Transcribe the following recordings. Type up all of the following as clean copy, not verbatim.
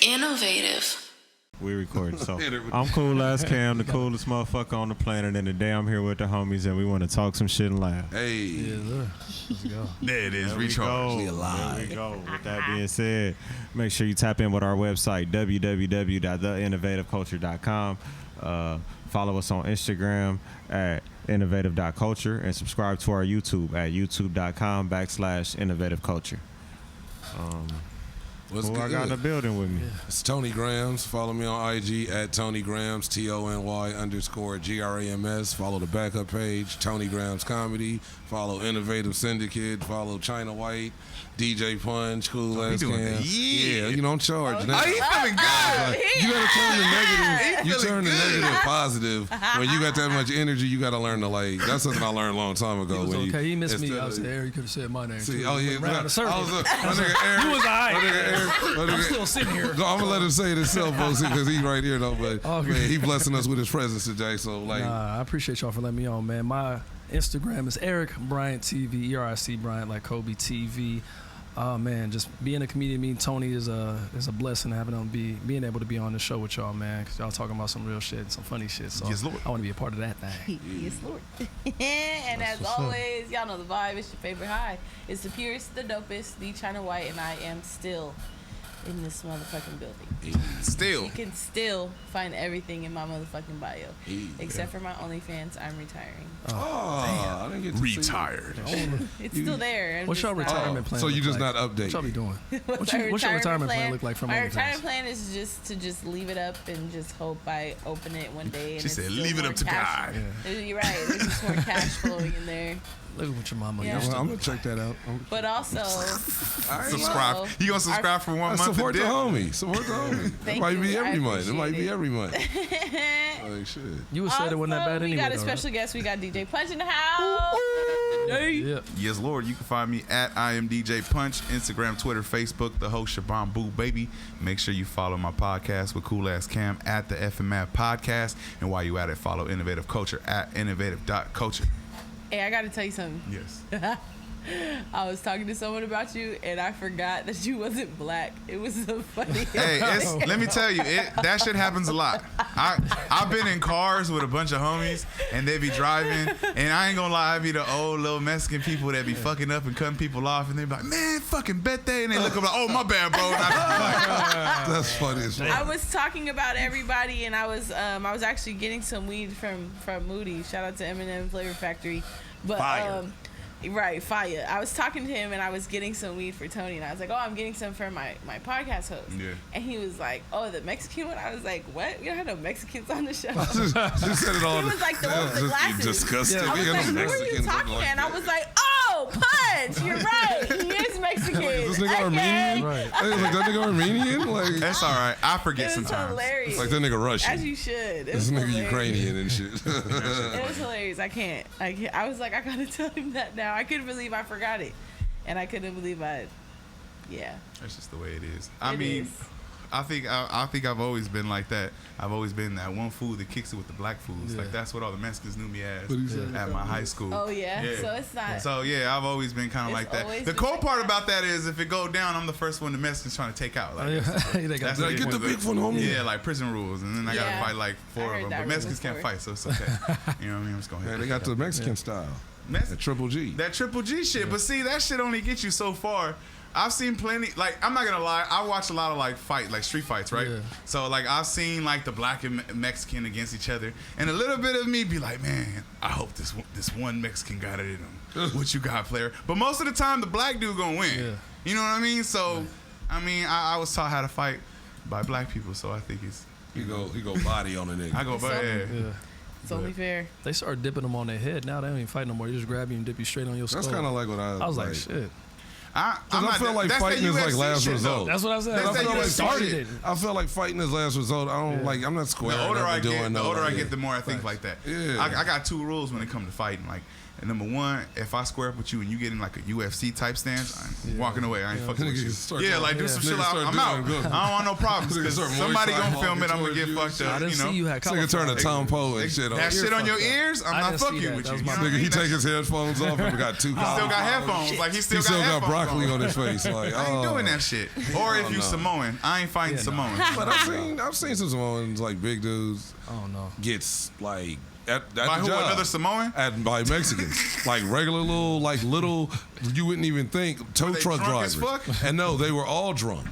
Innovative. We recording. So I'm Cool Ass Cam, the coolest motherfucker on the planet, and today I'm here with the homies, and we want to talk some shit and laugh. Hey. Yeah, let's go. There it is. There Recharge. we go. There we go. With that being said, make sure you tap in with our website, www.theinnovativeculture.com. Follow us on Instagram at innovative.culture and subscribe to our YouTube at youtube.com/innovativeculture. What's Who good? I got in the building with me? It's Tony Grams. Follow me on IG at Tony Grams, TONY_GRAMS. Follow the backup page, Tony Grams Comedy. Follow Innovative Syndicate. Follow China White, DJ Punch, Cool Ass Cam. Yeah, you know I'm charged. Oh, you feeling good? You gotta turn the negative. You turn the negative positive. When you got that much energy, you gotta learn to like. That's something I learned a long time ago. He was when okay. He missed me. instead I of- was there. He could have said my name. See, too. oh yeah, Round the circle. my nigga Eric. You was all right. My nigga Eric. I'm still sitting here. No, I'm gonna let him say it himself, because he's right here though. But Okay. man, he blessing us with his presence today. So like, Nah, I appreciate y'all for letting me on, man. My Instagram is Eric Bryant TV, ERIC Bryant, like Kobe TV. Oh man, just being a comedian, meeting Tony is a blessing. Having him being able to be on the show with y'all, man, because y'all talking about some real shit, some funny shit. So Yes, Lord. I want to be a part of that thing. Yes, Lord. And as always, y'all know the vibe. It's your favorite high. It's the purest, the dopest, the China White, and I am still in this motherfucking building. Still. You can still find everything in my motherfucking bio. Except for my OnlyFans, I'm retiring. I didn't get to Retired. It's still there. I'm What's just your not- retirement plan? So you look just like? not update. What y'all be doing? What's What's your our retirement plan look like from My OnlyFans? retirement plan is just to leave it up and just hope I open it one day. And She it's said, still leave it more up to cash. God. You're right. There's just more cash flowing in there. Look at what your mama Yeah. used to I'm do. gonna check that out. But also, Subscribe. You gonna subscribe for 1 month? Support the and homie. Support the homie. It Thank might you. be I every month. It might appreciate be it. every month. Like shit. You would say it wasn't that bad we anyway. got a though, special guest. We got DJ Punch in the house. right? Yeah. Yes, Lord. You can find me at I am DJ Punch, Instagram, Twitter, Facebook, the host Shabam Boo Baby. Make sure you follow my podcast with Cool Ass Cam at the FMAP Podcast. And while you at it, follow Innovative Culture at innovative.culture. Hey, I got to tell you something. Yes. I was talking to someone about you, and I forgot that you wasn't black. It was so funny. Hey, let me tell you, that shit happens a lot. I've been in cars with a bunch of homies, and they be driving, and I ain't gonna lie, I be the old little Mexican people that be fucking up and cutting people off, and they be like, man, fucking Bete, and they look up like, oh, my bad, bro. And That's funny as fuck. I was talking about everybody, and I was actually getting some weed from Moody. Shout out to Eminem Flavor Factory. But Fire. Right, fire. I was talking to him, and I was getting some weed for Tony, and I was like, oh, I'm getting some for my podcast host. Yeah. And he was like, oh, the Mexican one? I was like, what? We don't have no Mexicans on the show. Just said it all. He was like the one with the glasses. Disgusting. I was Yeah, like, no who are you Mexicans talking look to? like And I that. was like, oh, Punch, you're right. He is Mexican. Is this nigga Okay. Armenian? Right. Hey, like that nigga Armenian? Like, that's all right. I forget It was sometimes. hilarious. like that nigga Russian. As you should. It This was nigga hilarious. Ukrainian and shit. It was hilarious. I can't. I was like, I gotta tell him that now. I couldn't believe I forgot it, and I couldn't believe yeah. That's just the way it is. I It mean, is. I think I've always been like that. I've always been that one food that kicks it with the black foods. Yeah. Like that's what all the Mexicans knew me as What he said? at my high school. Oh yeah. So it's not. So yeah, I've always been kind of It's like that. always The been cool like part that. about that is if it go down, I'm the first one the Mexicans trying to take out. Like, They got that's Like, get the big one, homie. Yeah, like prison rules, and then I gotta Yeah. fight like I 4 of heard them. that But Mexicans rumor can't before. fight, so it's okay. You know what I mean? I'm just gonna. Man, they got the Mexican style. Mex- That triple G. That triple G shit. But see, that shit only gets you so far. I've seen plenty, like, I'm not gonna lie, I watch a lot of like street fights, right? Yeah. So like I've seen like the black and Mexican against each other, and a little bit of me be like, man, I hope this one Mexican got it in him. What you got, player? But most of the time the black dude gonna win. Yeah. You know what I mean? So I mean I was taught how to fight by black people, so I think it's He go body on a nigga. I go by yeah. Yeah. It's only fair. They started dipping them on their head. Now they don't even fight no more. They just grab you and dip you straight on your skull. That's kind of like what I was like, shit. I feel like fighting is like last shit, result. though. That's what I said. That's I that feel like UFC started shit. it. I feel like fighting is last result. I don't like. I'm not squaring. The older up I and doing get, no, the older I like, get, the more I think like that. Yeah. I got 2 rules when it comes to fighting. Like, And number one, if I square up with you and you get in like a UFC type stance, I'm walking away. I ain't fucking with you. Yeah, like do some shit. I'm out. I don't want no problems because somebody gonna film it. I'm gonna get fucked up. I didn't see you had color. Nigga turn to Tom Poe and shit on. That shit on your ears, I'm not fucking with you. Nigga, he take his headphones off and got two. He still got headphones. Like he still got broccoli on his face. Like I ain't doing that shit. Or if you Samoan, I ain't fighting Samoan. But I've seen some Samoans like big dudes. Oh no. Gets like. At by who? job, another Samoan? By Mexicans, like regular little, you wouldn't even think tow truck drivers. And no, they were all drunk.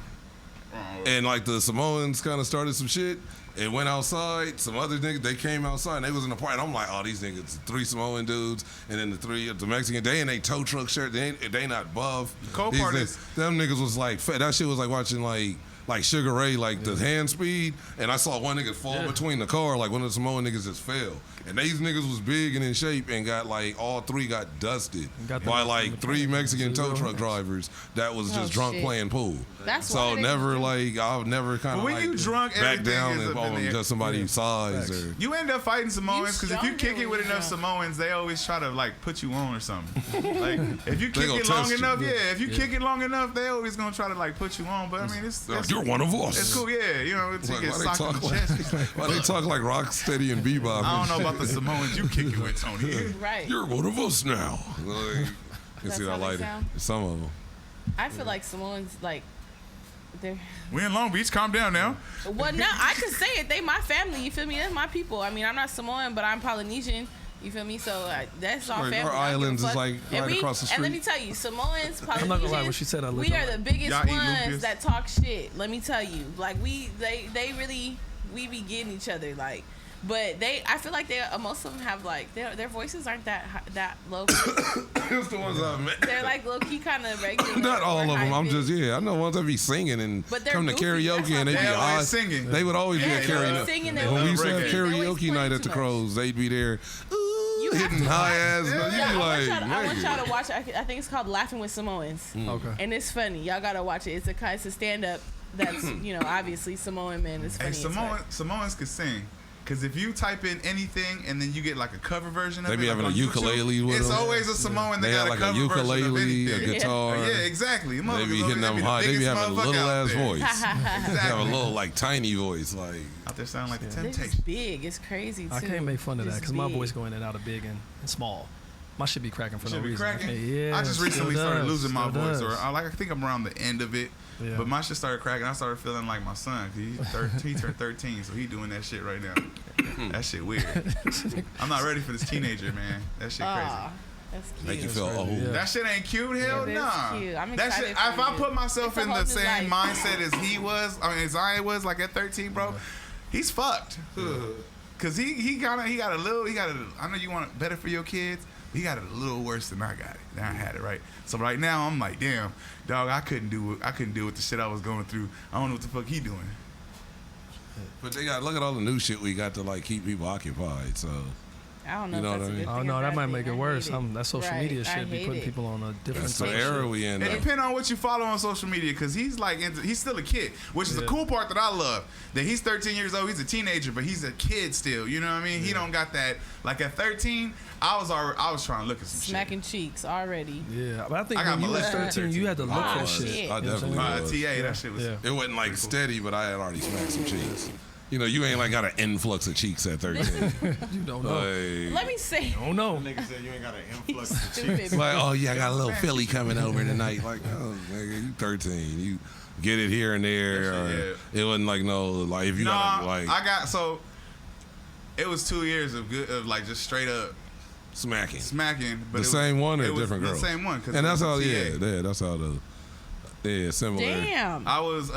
And like the Samoans kind of started some shit and went outside. Some other niggas, they came outside and they was in the party. I'm like, oh, these niggas, 3 Samoan dudes, and then the Mexican. They in a tow truck shirt. They not buff. The cold part is them niggas was like that shit was like watching like Sugar Ray, like the hand speed, and I saw one nigga fall between the car, like one of the Samoan niggas just fell. And these niggas was big and in shape and got like, all 3 got dusted by like 3 Mexican tow truck drivers that was just drunk playing pool. That's so never like, I've never kind of when like you drunk, back down is and just somebody's size. Or you end up fighting Samoans because if you kick it with enough Samoans, they always try to like put you on or something. Like if you kick it long enough, if you kick it long enough, they always gonna try to like put you on. But I mean, it's you're one of us. It's cool, yeah. You know, to get socked in the chest. Why they talk like Rocksteady and Bebop? I don't know about the Samoans you kick it with, Tony. Right. You're one of us now. You see that light? Some of them. I feel like Samoans like. We in Long Beach. Calm down now. Well, no, I could say it. They my family. You feel me? That's my people. I mean, I'm not Samoan, but I'm Polynesian. You feel me? So that's our family. Our islands is like right across the street. And let me tell you, Samoans, Polynesians, I'm not gonna lie, when she said I we are the biggest ones that talk shit. Let me tell you, like they really we be getting each other like. But I feel like most of them have like their voices aren't that low key. It's the ones I met. They're like low key kind of regular. Not all of them. I'm just I know ones that be singing and come to karaoke and they be high singing. They would always be at karaoke. When we used to have karaoke night at the Crows, they'd be there. Hitting high ass. I want y'all to watch. I think it's called Laughing with Samoans. Okay. And it's funny. Y'all gotta watch it. It's a stand up. That's obviously Samoan men. It's funny. Hey, Samoans could sing. Because if you type in anything and then you get like a cover version of it, they be having a ukulele with them. It's always a Samoan that got like a cover ukulele, a guitar. Yeah, exactly. They be hitting them high. They be having a little ass voice. They have a little like tiny voice, like out there sounding like the Temptations. It's big. It's crazy too. I can't make fun of that because my voice go in and out of big and small. My shit be cracking for no reason. I just recently started losing my voice, or I think I'm around the end of it. Yeah. But my shit started cracking. I started feeling like my son. He turned 13, so he doing that shit right now. That shit weird. I'm not ready for this teenager, man. That shit crazy. That's cute. Make you feel old. Yeah. That shit ain't cute. Hell nah. Cute. I'm that excited shit. for If I put myself in the same life. mindset as he was, as I was, like at 13, bro, he's fucked. Cause he got a little. I know you want it better for your kids. He got it a little worse than I got it. Now I had it right. So right now I'm like, damn, dog, I couldn't deal with the shit I was going through. I don't know what the fuck he doing. But they got look at all the new shit we got to like keep people occupied. So I don't know. You know if that's what I mean? a good Oh thing no, or that bad might thing. make it worse. That social media shit be putting people on a different. that's the era we in. It depends on what you follow on social media, because he's like he's still a kid, which is the cool part that I love. That he's 13 years old, he's a teenager, but he's a kid still. You know what I mean? He don't got that. Like at 13, I was trying to look at some smacking cheeks already. Yeah, but I think when you was 13, you had to look for shit. I definitely was. TA, that shit was. It wasn't like steady, but I had already smacked some cheeks. You know, you ain't like got an influx of cheeks at 13. You don't know. Let me say. Oh no. Nigga said you ain't got an influx of cheeks. Like, oh yeah, I got a little Philly coming over tonight. Like, oh nigga, you 13. You get it here and there. Or it wasn't like if you got like. It was 2 years of like just straight up smacking. But the same one or different girl? The same one. And that's how. That's how similar. Damn. I was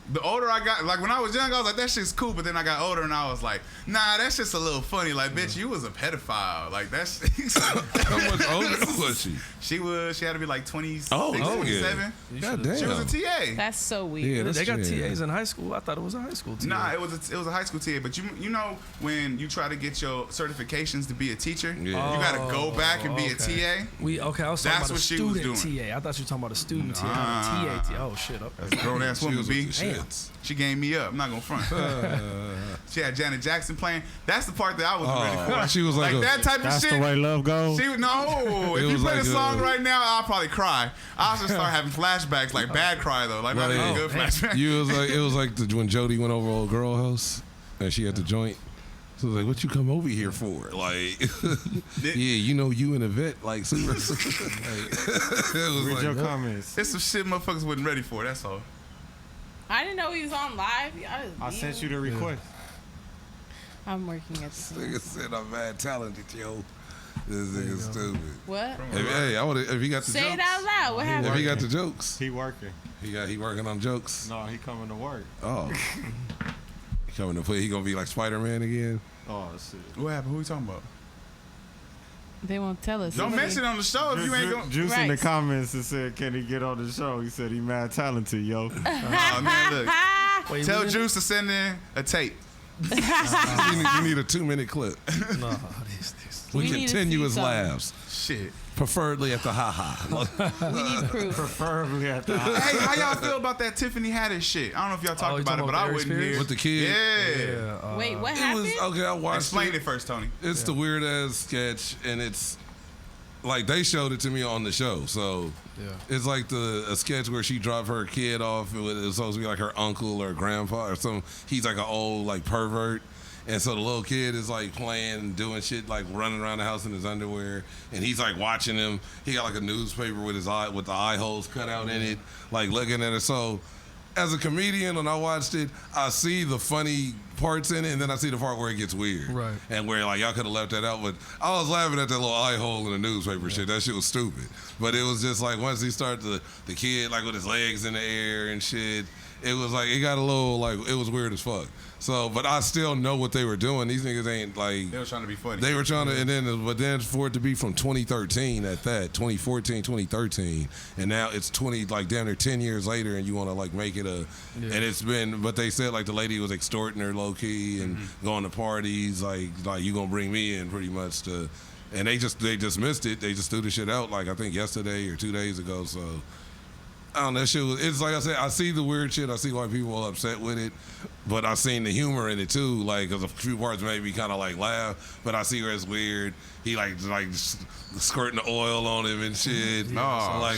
the older I got, like when I was young, I was like, that shit's cool. But then I got older and I was like, nah, that's just a little funny. Like, bitch, you was a pedophile. Like, that's. How much older was she? She had to be like 26, oh 27. Yeah. God damn. She was a TA. That's so weird. Yeah, they got TAs in high school. I thought it was a high school TA. Nah, it was a high school TA. But you know when you try to get your certifications to be a teacher, you got to go back and be a TA. I was talking about a student TA. I thought you were talking about a student TA. TA. Oh shit. That's a grown ass woman, B. She hits. She gained me up. I'm not gonna front. She had Janet Jackson playing. That's the part that I wasn't ready for. She was like that type of shit. That's the way love goes. If you play the song right now, I'll probably cry. I'll just start having flashbacks, like bad cry though, like not even good flashbacks. It was like when Jody went over old girl house and she had the joint. So I was like, what you come over here for? Like, yeah, you and Yvette, like, super. Read your comments. It's some shit motherfuckers wasn't ready for, that's all. I didn't know he was on live. I sent you the request. I'm working at the Nigga said I'm mad talented, yo. This nigga stupid. What? If he got the Say jokes. it out loud. What happened? If he got the jokes. He working. He working on jokes. No, he coming to work. Oh. He coming to play. He gonna be like Spider-Man again. Oh shit. What happened? Who you talking about? They won't tell us. Don't mention it on the show if you ain't going. Juice in the comments and said, "Can he get on the show?" He said he mad talented, yo. Oh man, look. Tell Juice to send in a tape. You need a 2-minute clip. No, With continuous laughs. Shit. Preferably at the ha-ha. We need proof. Preferably at the. Hey, how y'all feel about that Tiffany Haddish shit? I don't know if y'all talked about it, but I wouldn't hear. With the kid? Yeah. Wait, what It happened? was, okay, I watched Explain it first, Tony. It's the weird ass sketch, and it's like they showed it to me on the show. So it's like a sketch where she dropped her kid off. It was supposed to be like her uncle or grandpa or something. He's like an old like pervert. And so the little kid is like playing and doing shit, like running around the house in his underwear, and he's like watching him. He got like a newspaper with the eye holes cut out in it, like looking at it. So as a comedian, when I watched it, I see the funny parts in it, and then I see the part where it gets weird. Right. And where like y'all could have left that out, but I was laughing at that little eye hole in the newspaper shit. That shit was stupid. But it was just like once he started the kid like with his legs in the air and shit, it was like it got a little like it was weird as fuck. So, but I still know what they were doing. These niggas ain't like They were trying to be funny. They were trying to, but then for it to be from 2013 at that, 2014, 2013, and now it's 20 like down there 10 years later, and you want to like make it and it's been. But they said like the lady was extorting her low key and going to parties, like you gonna bring me in pretty much to, and they just missed it. They just threw the shit out like I think yesterday or 2 days ago. So. I don't know, that shit was, it's like I said, I see the weird shit, I see why people are upset with it, but I seen the humor in it too, like, cause a few parts made me kind of like laugh, but I see where it's weird. He like squirting the oil on him and shit. But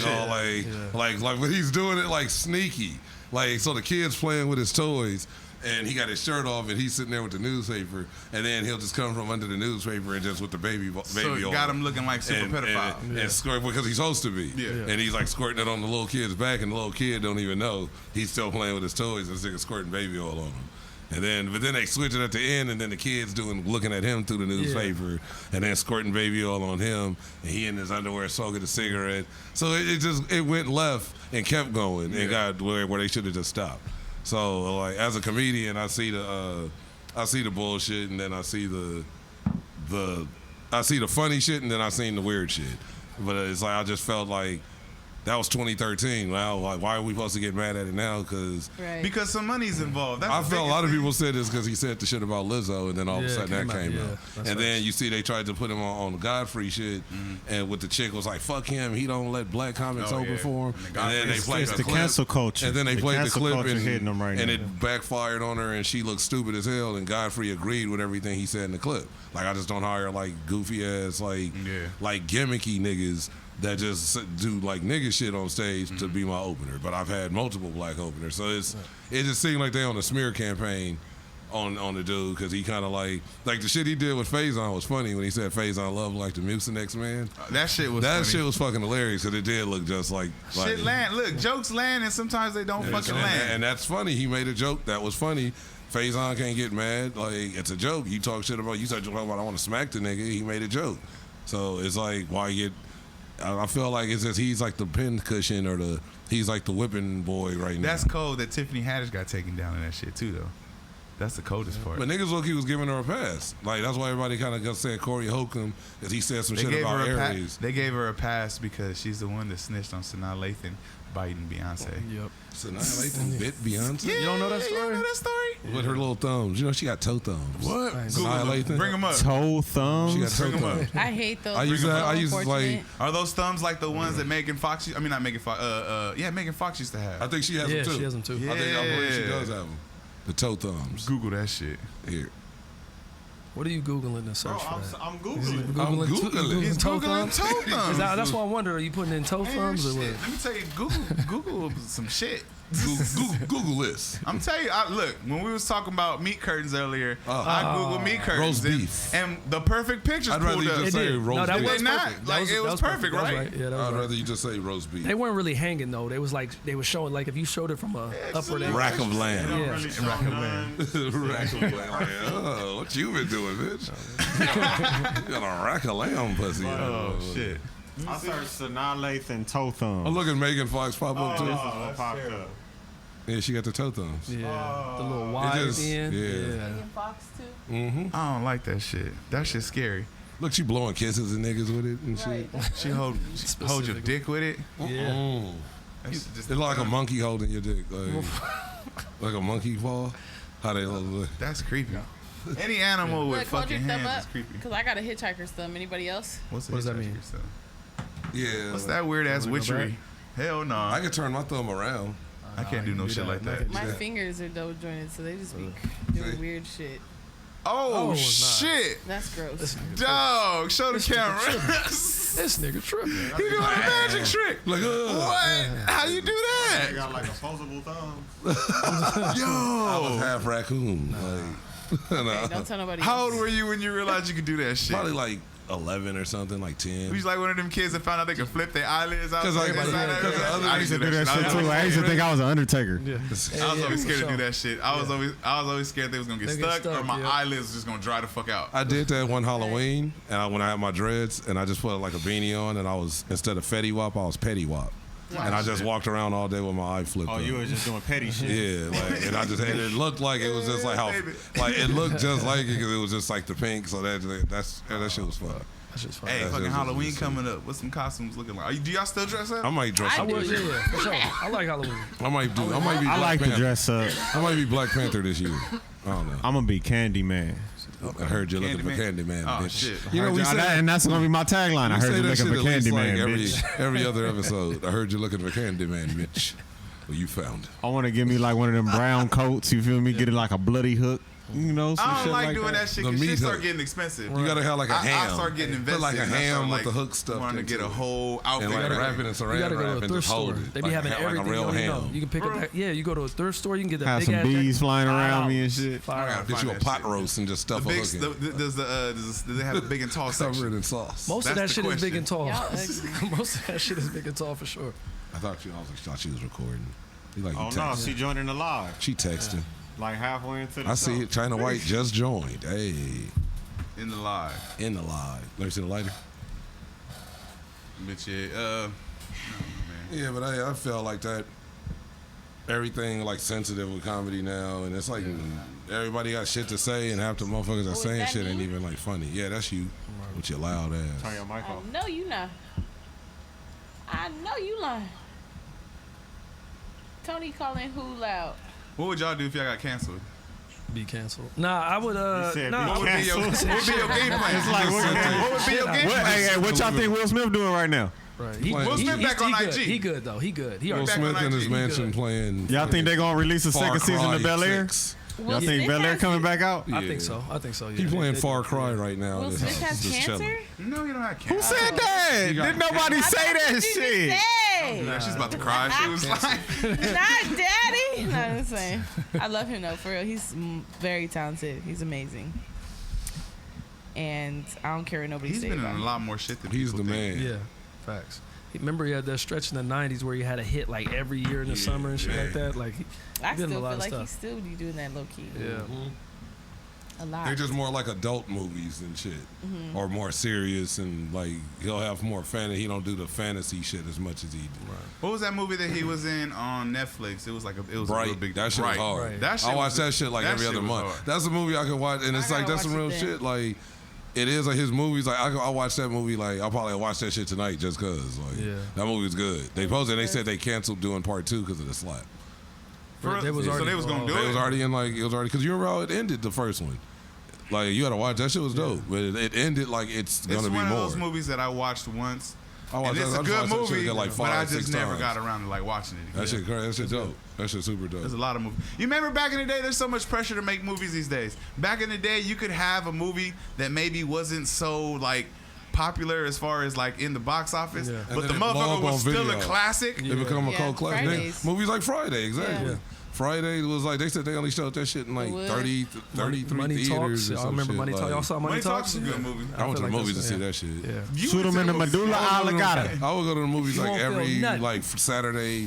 he's doing it like sneaky. Like, so the kid's playing with his toys, and he got his shirt off, and he's sitting there with the newspaper, and then he'll just come from under the newspaper and just with the baby so oil. got him looking like super pedophile. And squirt, because he's supposed to be. Yeah. And he's like squirting it on the little kid's back, and the little kid don't even know. He's still playing with his toys, and this nigga squirting baby oil on him. But then they switch it at the end, and then the kid's looking at him through the newspaper, and then squirting baby oil on him, and he in his underwear smoking a cigarette. So it went left and kept going, and got where they should have just stopped. So like as a comedian, I see the bullshit, and then I see the funny shit, and then I seen the weird shit. But it's like I just felt like that was 2013. Well, like why are we supposed to get mad at it now? Because some money's involved. That's I felt a lot of people said this because he said the shit about Lizzo, and then all of a sudden that came out. And then you see they tried to put him on the Godfrey shit, and with the chick was like, "Fuck him, he don't let black comics open for him." And then they played the cancel culture. And then they played the clip, and now. it backfired on her, and she looked stupid as hell. And Godfrey agreed with everything he said in the clip. Like I just don't hire like goofy ass like gimmicky niggas that just do like nigga shit on stage to be my opener. But I've had multiple black openers, so it just seemed like they on a smear campaign on the dude, because he kind of like the shit he did with Faison was funny when he said Faison loved like the Mucinex man. That shit was funny. Shit was fucking hilarious, because it did look just like shit land. Look, jokes land, and sometimes they don't fucking land. And that's funny. He made a joke that was funny. Faison can't get mad. Like, it's a joke. You talk shit about, you start talking about I want to smack the nigga. He made a joke. So it's like, why get? I feel like it's just he's like the pin cushion, or he's like the whipping boy right now. That's cold that Tiffany Haddish got taken down in that shit too, though. That's the coldest part. But niggas look, he was giving her a pass. Like, that's why everybody kind of said Corey Holcomb, because he said some shit about Aries. They gave her a pass because she's the one that snitched on Sanaa Lathan biting Beyonce. Yep. Sanaa Lathan bit Beyonce? Yeah, you don't know that story? You don't know that story? With her little thumbs. You know, she got toe thumbs. What? Lathan. Bring them up. Toe thumbs. She got toe Bring 'em up. thumbs. I hate those. I use that. I use like. Are those thumbs like the ones that Megan Fox? I mean, not Megan Fox. Yeah, Megan Fox used to have. I think she has Yeah, them too. she has them too. I believe she Yeah. does have them. The toe thumbs. Google that shit. Here. What are you Googling to search for that? I'm Is Googling. it I'm Googling. He's toe Googling thumbs? toe thumbs. That's why I wonder, are you putting in toe Man, thumbs or shit. what? Let me tell you, Google some shit. Google this. I'm telling you, look, when we was talking about meat curtains earlier, I Googled meat curtains. Roast beef. And the perfect pictures I'd rather pulled you up. just say roast that beef. was Did not. perfect. Like, it was perfect, That was right? Yeah, that was I'd right. rather you just say roast beef. They weren't really hanging though. They was like they were showing like if you showed it from a upper down. Rack of lamb. Yeah. Rack of lamb. Rack of lamb. Oh, what you been doing, bitch? You got a rack of lamb pussy. Oh, shit. I searched Sanaa Lathan toe thumbs. I'm looking at Megan Fox pop up too. Oh, popped up. Yeah, she got the toe thumbs. Yeah, the little wide just- end. yeah. Megan Fox too. Mm-hmm. I don't like that shit. That shit's scary. Look, she blowing kisses and niggas with it and shit. Right. She hold your dick with it. Yeah. Mm. That's just It's like a monkey holding your dick, like a monkey paw. How they look? That's creepy. Any animal with Look, hold your fucking thumb hands up, is creepy. cause I got a hitchhiker's thumb. Anybody else? What does that mean? Yeah. What's that weird ass Wanna go witchery? Hell no. I can turn my thumb around. I can't do no shit like that. My fingers are double jointed, so they just be doing weird shit. Oh, it's not. shit. That's gross. Dog, show the camera. This nigga tripping. He doing a magic trick. Like, What? How you do I that? got like opposable thumbs. I was Yo. half raccoon. Okay, don't tell nobody. How else. old were you when you realized you could do that shit? Probably like 11 or something, like 10. We was like one of them kids that found out they could flip their eyelids out. 'Cause like- Inside yeah, that 'cause bitch. the other- I used to do that I shit was too. always I used to scared. think I was an Undertaker. Yeah. I was always scared to do that shit. I was always scared they was gonna get They get stuck, or stuck, my yeah. eyelids was just gonna dry the fuck out. I did that one Halloween, and when I had my dreads, and I just put like a beanie on, and I was, instead of Fetty Wap, I was Petty Wap. And I just walked around all day with my eye flipped Oh, up. you was just doing petty shit. Yeah, like, and it looked like it was just like how, like it looked just like it because it was just like the pink. So that shit was fun. That's just fun. Hey, That's fucking just Halloween insane. coming up. What's some costumes looking like? Do y'all still dress up? I might dress I up. do. this Yeah, year. yeah, for sure. I like Halloween. I might be I Black like to Panther. dress up. I might be Black Panther this year. I don't know. I'm gonna be Candyman. I heard you looking for Candyman, Oh, bitch. shit. You know, we say and that's gonna be my tagline. I we heard say you that looking shit for at least like Candyman, bitch. every other episode. I heard you looking for Candyman, bitch. Well, you found it. I want to give me like one of them brown coats. You feel me? Get it like a bloody hook. You know, some I don't shit like doing that shit The because meat shit start hook. getting expensive. You gotta have like a ham. I start getting invested. Put like a and I start, ham like, with the hook stuff. wanting to get a into it. whole outfit. And like ready. wrap it in You saran gotta go wrap to a and thrift just hold store. it. They be Like having a everything. real you don't even ham. know. You can pick up that. Yeah, you go to a thrift store. You can get that Have big some ass bees jacket. flying around $5. me and shit. $5. Get you a Find that pot shit. roast and just stuff a The hook big, in. do they have a big and tall Cover it section? in sauce. Most of That's that the shit is big and tall. Y'all Most of that shit is big and tall for sure. I thought she was recording. You like you Oh no, texting. she joining the live. She texting. Like halfway into the I see show. it. China White just joined. Hey, In the live. in the live. Let me see the lighter. Bitch, yeah. Yeah, but I felt like that. Everything like sensitive with comedy now, and it's like everybody got shit to say, and half the motherfuckers that is saying that shit ain't me? even like funny. Yeah, that's you with your loud ass. Turn your mic I off. know you not. I know you lying. Tony calling who loud? What would y'all do if y'all got canceled? Be canceled. Nah, I would. You said Nah, be I would be canceled. What would be your game plan? It's like What would be your game What, plan? hey, what y'all think Will Smith doing right now? Right. Will Smith back on good. IG. He good though. He good. He Will already back Smith on in his IG. mansion Good. playing. Y'all think they gonna release a Far second season Cry of Bel Air? 6. Will Y'all think Smith Bel Air has- coming back out? I Yeah. think so. I think so. Yeah. He playing They- Far Cry right now. Will This Smith has just cancer? chilling. No, you don't have cancer. Who said that? got- Did nobody say that What did you shit? say? Yeah, she's about to cry. She was like, Not daddy. No, I'm just saying. I love him though, for real. He's very talented. He's amazing. And I don't care what nobody he's say been in about a him. lot more shit than He's people the think. man. Yeah. Facts. Remember he had that stretch in the '90s where he had a hit like every year in the summer and shit like that. Like, I did a still lot feel of like stuff. he still be doing that low key. yeah. A lot. They're just more like adult movies and shit, or more serious, and like he'll have more fantasy. He don't do the fantasy shit as much as he do. What was that movie that he was in on Netflix? It was like a real Bright, big. that shit was hard. Right. That shit I watch was- that shit like that every shit other was month. hard. That's a movie I can watch, and it's I like gotta that's some watch real it then. shit. Like it is like his movies. Like I watch that movie. Like I'll probably watch that shit tonight just cause. Like Yeah. that movie's good. They posted. They said they canceled doing part 2 because of the slap. They was so they was gonna do it. It was already in like it was already because you remember how it ended the first one. Like you gotta watch that shit was dope, but it ended like it's gonna be more. It's one of those movies that I watched once. And it's a good movie, like but I just never got around to like watching it again. That shit crazy. That shit dope. That shit super dope. There's a lot of movies. You remember back in the day, there's so much pressure to make movies these days. Back in the day, you could have a movie that maybe wasn't so like popular as far as like in the box office, but the motherfucker was still a classic. It become a cult classic. Movies like Friday, exactly. Yeah. Friday was like they said they only showed that shit in like 33 theaters. I remember Money Talks. Y'all saw Money Talks? Is a good movie. I went to the movies to see that shit. Yeah. Shoot them in the medulla oblongata. I would go to the movies like every like Saturday,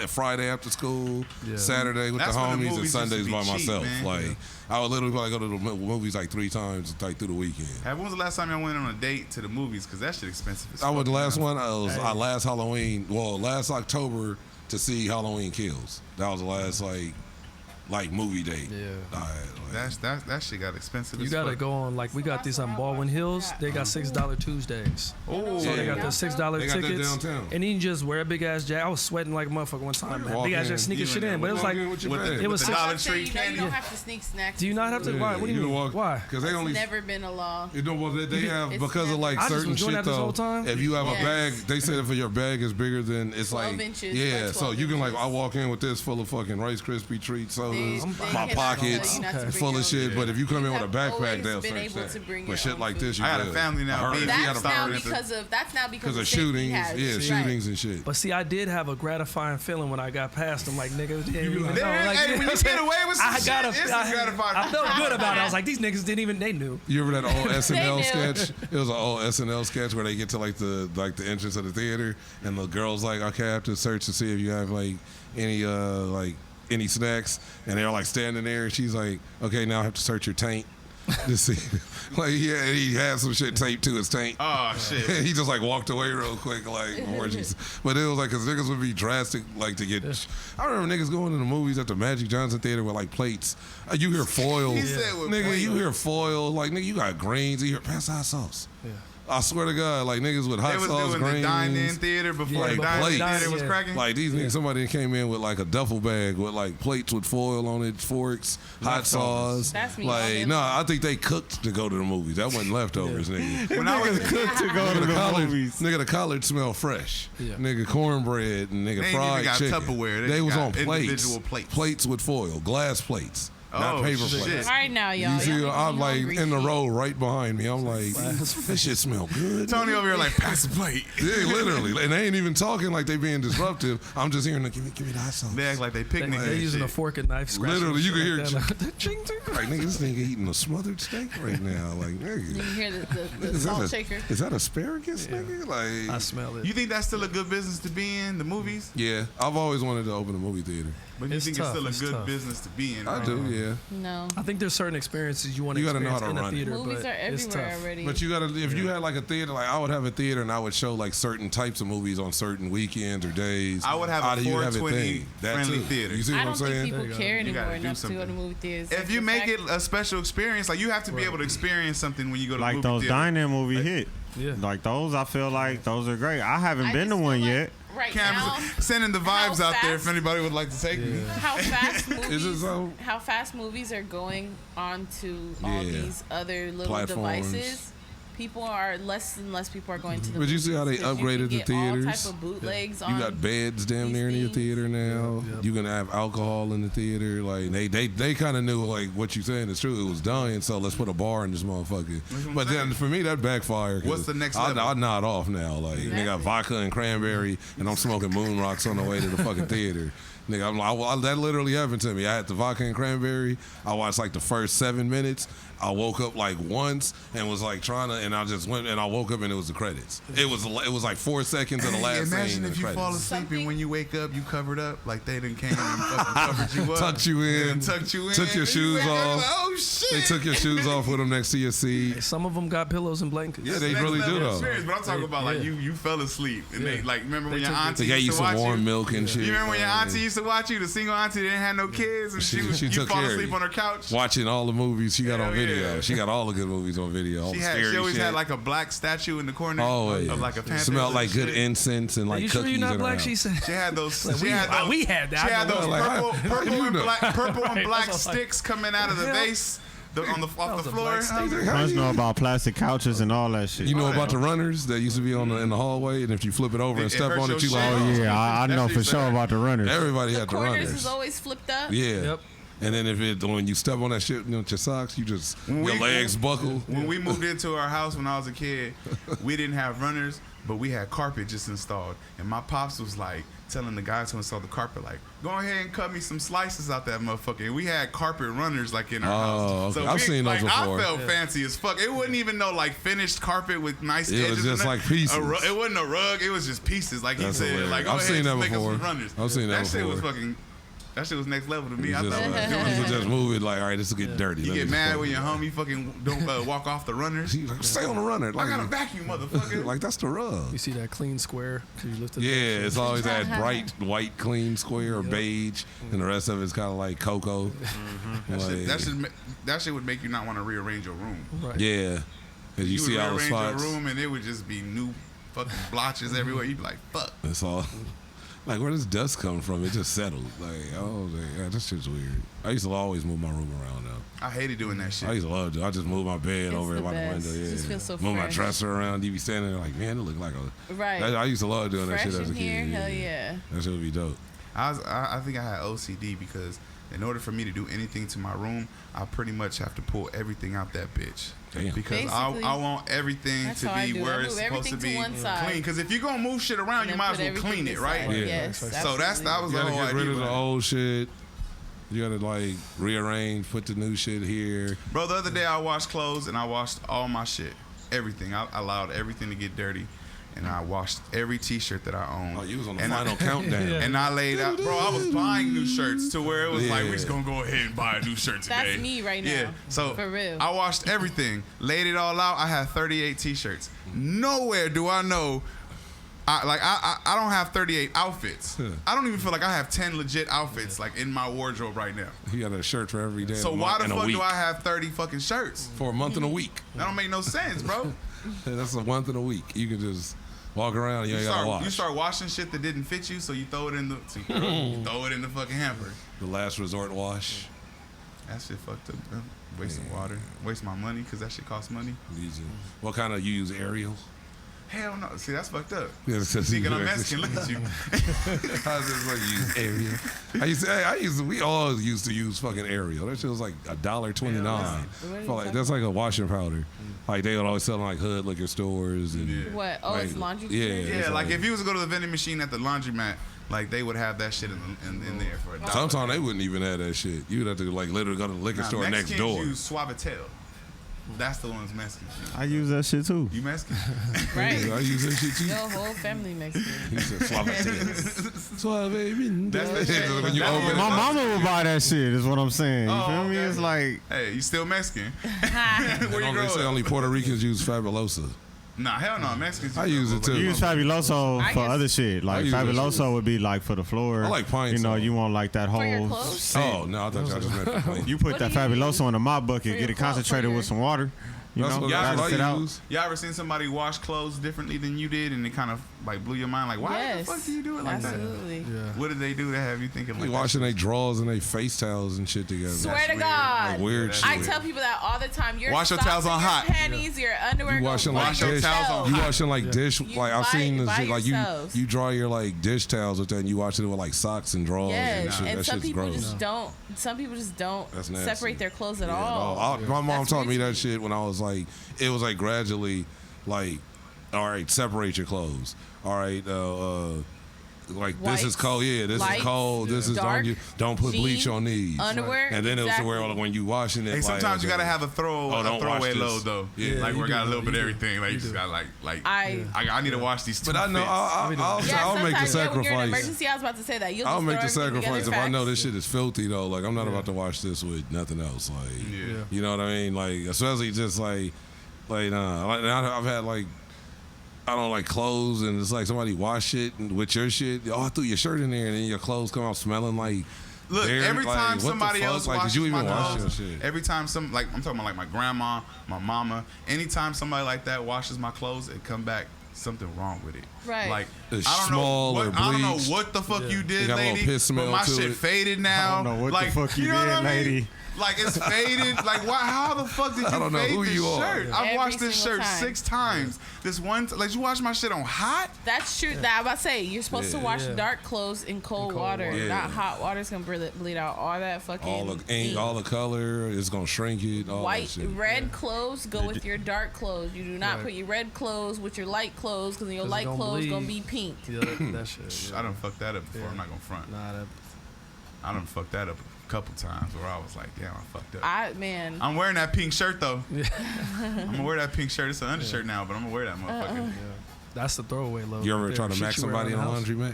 Friday after school, Saturday with the homies, and Sundays by myself. Like I would literally probably go to the movies like 3 times like through the weekend. When was the last time y'all went on a date to the movies? Because that shit expensive. I went the last one. Last Halloween. Well, last October. To see Halloween Kills. That was the last like movie date. Yeah. That shit got expensive. You gotta go on like we got these on Baldwin Hills. They got $6 Tuesdays. Oh, so they got the $6 tickets. Downtown. And you can just wear a big ass jacket. I was sweating like a motherfucker one time. Man. Big ass jacket sneaking shit in, but it was like it was the Dollar Tree candy. You don't have to sneak snacks. Do you not have to? Why? What do you mean? Why? Because they only never been a law. You know what they have because of like I just certain was doing shit that this though. whole time. If you have a bag, they said if your bag is bigger than it's 12 like inches, so you can like I walk in with this full of fucking Rice Krispie treats, sodas, my pockets full of shit. But if you come in with a backpack, they'll search that. But shit like this, you I got a family now. That's now because of shootings, shootings and shit. But see, I did have a gratifying feeling when I got past them. Like niggas didn't even know. Hey, when you get away with some shit, I felt good about it. I was like, these niggas didn't even. They knew. You remember that old SNL sketch? It was an old SNL sketch where they get to like the entrance of the theater, and the girl's like, okay, I have to search to see if you have like any snacks, and they're like standing there, and she's like, okay, now I have to search your taint to see. Like he had some shit taped to his taint. Oh shit! He just like walked away real quick, like but it was like because niggas would be drastic, like to get. I remember niggas going to the movies at the Magic Johnson Theater with like plates. You hear foil, nigga. You hear foil, like nigga. You got greens. You hear pass hot sauce. Yeah. I swear to God, like niggas with hot sauce, greens. They was doing the dine-in theater before the dine-in theater was cracking. Like these niggas, somebody came in with like a duffel bag with like plates with foil on it, forks, hot sauce. That's me. Like no, I think they cooked to go to the movies. That wasn't leftovers, nigga. When I was cooked to go to the movies, nigga, the collard smell fresh. Nigga, cornbread and nigga fried chicken. Tupperware. They was on plates with foil, glass plates. Not paper plates. All right now, y'all. You see, I'm like in the row right behind me. I'm like, this shit smell good. Tony over here like, pass a plate. Yeah, literally. And they ain't even talking like they being disruptive. I'm just hearing, give me the hot sauce. They act like they picnic. They using a fork and knife. Literally, you can hear, like, nigga, this nigga eating a smothered steak right now. Like, nigga. You hear the salt shaker. Is that asparagus, nigga? Like, I smell it. You think that's still a good business to be in, the movies? Yeah, I've always wanted to open a movie theater. But you think it's still a good business to be in? I do, yeah. No. I think there's certain experiences you want to experience in a theater. Movies are everywhere already. But you gotta, if you had like a theater, like I would have a theater and I would show like certain types of movies on certain weekends or days. I would have a 420 friendly theater. You see what I'm saying? I don't think people care anymore enough to go to movie theaters. If you make it a special experience, like you have to be able to experience something when you go to like movie theater. Like those dine-in movie hit. Yeah. Like those, I feel like those are great. I haven't been to one yet. Right now, sending the vibes out there if anybody would like to take me. How fast movies are going on to all these other little devices. People are less and less people are going to the But you see how they upgraded the theaters? All type of bootlegs you got beds damn near in your theater now. You can have alcohol in the theater. Like they kind of knew like what you saying is true. It was dying, so let's put a bar in this motherfucker. But then for me that backfired. What's the next level? I nod off now. Like they got vodka and cranberry, and I'm smoking moon rocks on the way to the fucking theater. Nigga, that literally happened to me. I had the vodka and cranberry. I watched like the first 7 minutes. I woke up like once and was like trying to, and I just went and I woke up and it was the credits. It was like 4 seconds of the last scene. Imagine if you fall asleep and when you wake up, you covered up like they done came and fucking covered you up, tucked you in, took your shoes off. Like, oh shit! They took your shoes off with them next to your seat. Some of them got pillows and blankets. Yeah, they really do though. But I'm talking about like you fell asleep and they like remember when your auntie they used to watch you? They gave you some warm milk and shit. You remember when your auntie used to watch you? The single auntie that didn't have no kids and she took fall care asleep on her couch watching all the movies she got on video. video. She got all the good movies on video. All She scary always shit. had like a black statue in the corner Always. of like a panther. Smelled like good shit. incense and like you cookies. sure you're not in black? her She house. said. She had those. Like, She had those. we had that. She had those Like, purple and black That's what sticks coming out of the vase off the floor. I just know about plastic couches and all that shit. You know about the runners that used to be in the hallway, and if you flip it over and step on it, you like, Oh yeah, I know for sure about the runners. everybody had the Corners runners. is always flipped up. Yeah. Yep. And then when you step on that shit with your socks, you just your legs buckle. When we moved into our house when I was a kid, we didn't have runners, but we had carpet just installed. And my pops was like telling the guys who installed the carpet, like, go ahead and cut me some slices out that motherfucker. And we had carpet runners like in our house. Okay. I've seen those before. I felt fancy as fuck. It wasn't even no like finished carpet with nice edges. It was just and like pieces. It wasn't a rug. It was just pieces. Like That's he said, hilarious. like, go I've ahead seen and that make us before. some runners. I've seen that That shit was before. fucking. That shit was next level to me. You I just, thought you just move it like, all right, this will get dirty. you Let get me mad just when your homie fucking don't walk off the runners. He's like, stay on the runner. Like, I got a vacuum, motherfucker. like that's the rug. You see that clean square? 'Cause you lifted Yeah, it up. it's always that bright white clean square or beige, and the rest of it's kind of like cocoa. Like, that shit would make you not want to rearrange your room. Right. yeah, because you see would all the rearrange spots. your room and it would just be new fucking blotches everywhere. You'd be like, fuck. It's all like, where does dust come from? It just settled. Like, oh, yeah, that shit's weird. I used to always move my room around though. I hated doing that shit. I used to love it. I just move my bed It's over the by the best. window. Yeah, Just feels so move my fresh. dresser around. You be standing there like, man, it look like a. Right. I used to love doing that Fresh shit as a in here, kid. hell yeah. That shit would be dope. I think I had OCD because in order for me to do anything to my room, I pretty much have to pull everything out that bitch. Damn. Because Basically, I want everything that's to how I be do it. where I it's move supposed to everything be to one side. clean. Because if you're gonna move shit around, you And might as put well clean everything it, right? this side. Yeah. Yes, So that absolutely. was You the gotta whole get rid idea. of the old shit. You gotta like rearrange, put the new shit here. Bro, the other day I washed clothes and I washed all my shit. Everything. I allowed everything to get dirty. And I washed every t-shirt that I owned. Oh, you was on the And final countdown. And I laid out, bro, I was buying new shirts to where it was like, Yeah. we're just gonna go ahead and buy a new shirt today. That's me right now. Yeah. So For real. I washed everything, laid it all out. I had 38 t-shirts. Nowhere do I know I don't have 38 outfits. I don't even feel like I have 10 legit outfits like in my wardrobe right now. You got a shirt for every day. So of why the in a fuck week. do I have 30 fucking shirts? For a month and a week? That don't make no sense, bro. That's a month and a week. You can just walk around and you ain't gotta wash. You start washing shit that didn't fit you, so you throw it in the fucking hamper. The last resort wash. That shit fucked up, bro. Wasting water, waste my money because that shit costs money. What kind of you use Ariel? Hell no. See, that's fucked up. Yeah, it's 'cause Thinking you- I'm Mexican, look at you. How's this like you use Ariel? We all used to use fucking Ariel. That shit was like $1.29. That's like a washing powder. Like they would always sell in like hood liquor stores and What? Oh, like, it's laundry yeah, detergent? Yeah, like if you was to go to the vending machine at the laundromat, like they would have that shit in there for $1. Sometimes they wouldn't even have that shit. You'd have to like literally go to the liquor store Mexicans next door. use Suavitel. That's the ones Mexicans use. I use that shit too. You Mexican? Right. I use that shit too. Your whole family Mexican. He said Suavitel. Suavitel. That's the shit. When you That's open it My up. mama would buy that shit. Is what I'm saying. You Oh, feel me? okay. It's like Hey, you still Mexican? Where you They grow say up? only Puerto Ricans use Fabulosa. Nah, hell no, Mexicans. I use it too. you use Fabuloso I for guess- other shit. Like I use that Fabuloso would be like for the floor. I like pine You know, salt. you want like that For your whole. clothes? scent. Oh no, I thought y'all just meant for clean. You put What that do you Fabuloso in a mop bucket, For get your it clothes, concentrated for your- with some water. You That's know, what, gotta that's sit what I out. use. Y'all ever seen somebody wash clothes differently than you did, and it kind of like blew your mind? Like, why Yes. the fuck do you do it like Absolutely. Yeah. that? What did they do to have you thinking They like washing their drawers and their face towels and shit together. Swear to weird. God. Like weird shit. I tell people that all the time. Your Wash your socks towels and on your hot. panties, your underwear. You go washing by like dish. towels on You hot. washing like dish. You Like I've buy seen it this by shit. Like yourselves. you dry your like dish towels with that, and you wash it with like socks and drawers and Yes, shit. and That some shit's people gross. just don't. Some people just don't That's nasty. separate their clothes at Yeah, all. no, my mom That's taught me that weird. shit when I was like, it was like gradually, like, all right, separate your clothes. All right, like this is Whites, cold. Yeah, this lights, is cold. This is dark, don't put bleach jean, on these. underwear, And then it was to where exactly. when you washing it, Hey, like, sometimes you okay, gotta have a don't wash throwaway this. load though. Yeah. Like you we do, got a little you bit of do. everything. Like You you just do. got like I I need to wash these. But I know toothpicks. I'll yeah, make the sometimes when you're in an sacrifice. emergency, I was about to say that. You'll I'll just make the throw everything sacrifice if together I know fast. this shit is filthy though. Like I'm not about to wash this with nothing else. Like Yeah. you know what I mean? Like especially just like nah. Like, I've had like I don't like clothes and it's like somebody wash it and with your shit. Oh, I threw your shirt in there and then your clothes come out smelling like Look, every time what somebody the fuck? else Like, did washes you even my wash clothes, your shit? every time I'm talking about like my grandma, my mama, anytime somebody like that washes my clothes, it come back something wrong with it. Right. Like It's I small or don't know bleached. what the fuck you did, It got a little lady. piss smell But my to shit it. faded now. I don't know what like, the fuck you know did, what I mean? lady. Like it's faded. Like why? How the fuck did you I don't know fade who this you are. shirt? I've Every washed this single shirt time. 6 times. This one, like you wash my shit on hot. That's true. That I'm about to say, you're supposed to wash Yeah. dark clothes in cold water, water. not hot water. It's gonna bleed out all that fucking All the ink, ink. all the color is gonna shrink it. All that White, shit. red clothes go with your dark clothes. You do not Right. put your red clothes with your light clothes because your 'Cause it light gonna clothes bleed. gonna be pink. Yeah, that shit. I done fucked that up before. Yeah. I'm not gonna front. Nah, that. I done fucked that up a couple times where I was like, damn, I fucked up. Man, I'm wearing that pink shirt though. I'm gonna wear that pink shirt. It's an undershirt now, but I'm gonna wear that motherfucker. That's the throwaway load. You right ever there. try to Shit mac you wear somebody in a around the house. laundromat?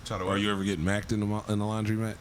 Try to Or wear. you ever get macked in the laundromat?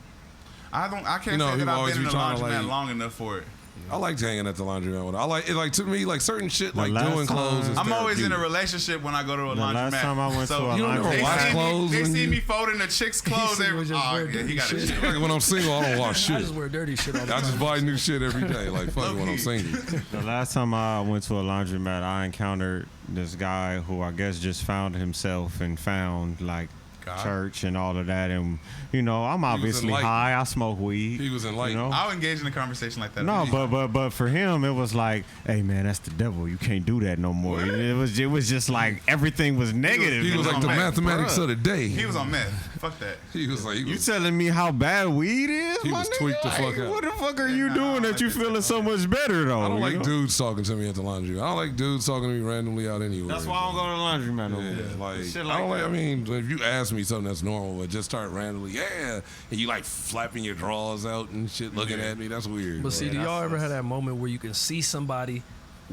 I can't You know, say that people I've always been in be the trying to, laundromat like- long enough for it. I like hanging at the laundromat with her. I like it. Like to me, like certain shit, like last doing clothes. time- Is I'm always in a therapeutic. relationship when I go to a The laundromat. last time I went so to a You don't ever laundromat, wash clothes They when see you- me folding the chicks' clothes. see They, me just wear yeah, dirty he got his shit. shit. Like when I'm single, I don't wash I shit. just wear dirty shit all the I time. just buy new shit every day. Like fuck it when I'm Low-key. single. the last time I went to a laundromat, I encountered this guy who I guess just found himself and found like God. church and all of that. And you know, I'm obviously enlightened. high. I smoke weed. He was you enlightened. know? I'll engage in a conversation like that. No, but for him it was like, hey man, that's the devil. You can't do that no more. It was just like everything was negative. He was was like the on mathematics bruh. of the day. he was on meth. Fuck that. He was like, he You was, telling me how bad weed is? He my was nigga? tweaked the Like, fuck out. What the fuck are you Nah, doing I that like you this feeling type so of- much better though? I don't you like know? dudes talking to me at the laundry. I don't like dudes talking to me randomly out anywhere. That's why I don't go to the laundromat no more. Yeah, like, Shit I don't like. that. I mean, if you ask me something that's normal, but just start randomly, yeah, and you like flapping your drawers out and shit, looking at me, that's weird. But see, bro. do y'all ever that's- have that moment where you can see somebody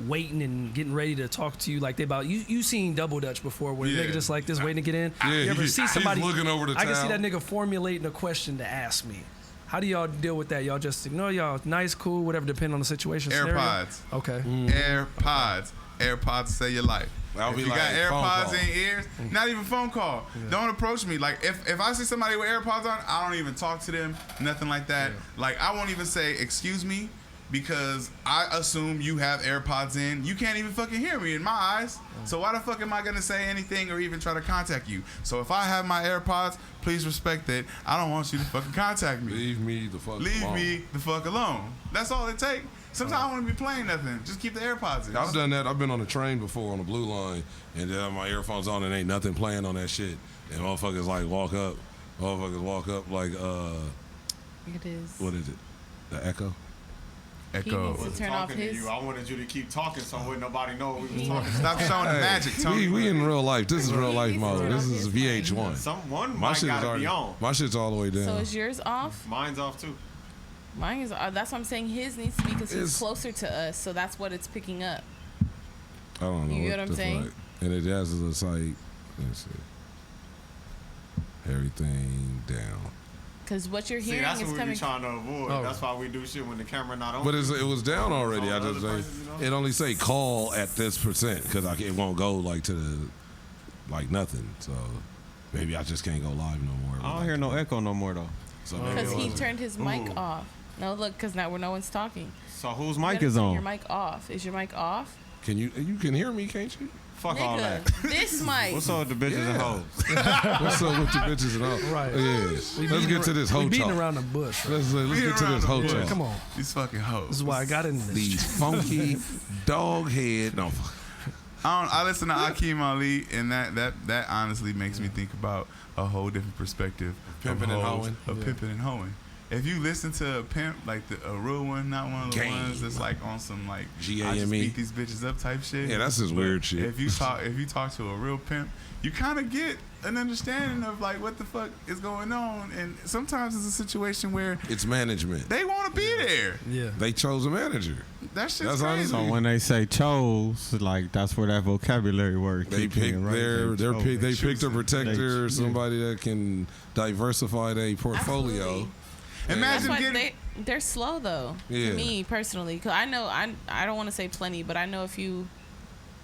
waiting and getting ready to talk to you like they about you seen Double Dutch before where Yeah. the nigga just like this waiting to get in? Yeah, you ever he's see somebody looking over the I can see towel. that nigga formulating a question to ask me. How do y'all deal with that? Y'all just ignore y'all nice, cool, whatever, depending on the situation. scenario? AirPods. Okay. AirPods save your life. I'll If be you like, got phone AirPods call. in your ears, not even phone call. Don't approach me. Like if I see somebody with AirPods on, I don't even talk to them. Nothing like that. Like I won't even say excuse me because I assume you have AirPods in. You can't even fucking hear me in my eyes. So why the fuck am I gonna say anything or even try to contact you? So if I have my AirPods, please respect that. I don't want you to fucking contact me. Leave me the fuck Leave alone. me the fuck alone. That's all it takes. Sometimes I don't want to be playing nothing. Just keep the AirPods in. I've done that. I've been on a train before on the blue line, and then I have my earphones on and ain't nothing playing on that shit. And motherfuckers like walk up like it is. what is it? The Echo. He Echo. needs to turn off Talking to his. you. I wanted you to keep talking so wouldn't nobody know we was talking. Stop showing the magic, Tony. We in real life. This is real life mode. This is VH1. Someone My might shit is gotta already be on. My shit's all the way down. So is yours off? Mine's off too. Mine is. That's what I'm saying. His needs to be because he's It's- closer to us, so that's what it's picking up. I don't know You what get what I'm the saying? fuck. And it has a site. Let's see. Everything down. Because what you're See, hearing that's is what we coming. be trying to avoid. Oh. That's why we do shit when the camera not on. But it was down already. I on just other say places, you know? it only say call at this percent because it won't go like to the like nothing. So maybe I just can't go live no more. I don't hear no echo no more though. So maybe Because it he wasn't. turned his mic Ooh. off. No, look, because now no one's talking. So whose You mic gotta is turn on? Your mic off. Is your mic off? Can you can hear me? Can't you? Fuck all Nigga, that. this mic. What's up with the bitches and Yeah. hoes? What's up with the bitches and all? Right. Yeah. Let's get to this We hoe beating talk. around the bush. Right? Let's get Beating to around this the hoe bush. talk. Come on. These fucking hoes. This is why I got into this. These funky dog head. No. I listen to Akeem Ali, and that honestly makes me think about a whole different perspective Pimping of and hoes, hoeing. of pimping and hoeing. If you listen to a pimp, like a real one, not one of the Game. ones that's like on some like I just GAME. beat these bitches up type shit. Yeah, that's just weird shit. If you talk to a real pimp, you kind of get an understanding of like what the fuck is going on, and sometimes it's a situation where It's management. they want to be there. Yeah. They chose a manager. That shit's That's crazy. honestly- So when they say chose, like that's where that vocabulary word They kick in, picked right? they chose. picked a protector, They- somebody that can diversify their portfolio. Absolutely. Imagine That's why getting. they're slow though. Yeah. To me personally, because I know I don't want to say plenty, but I know a few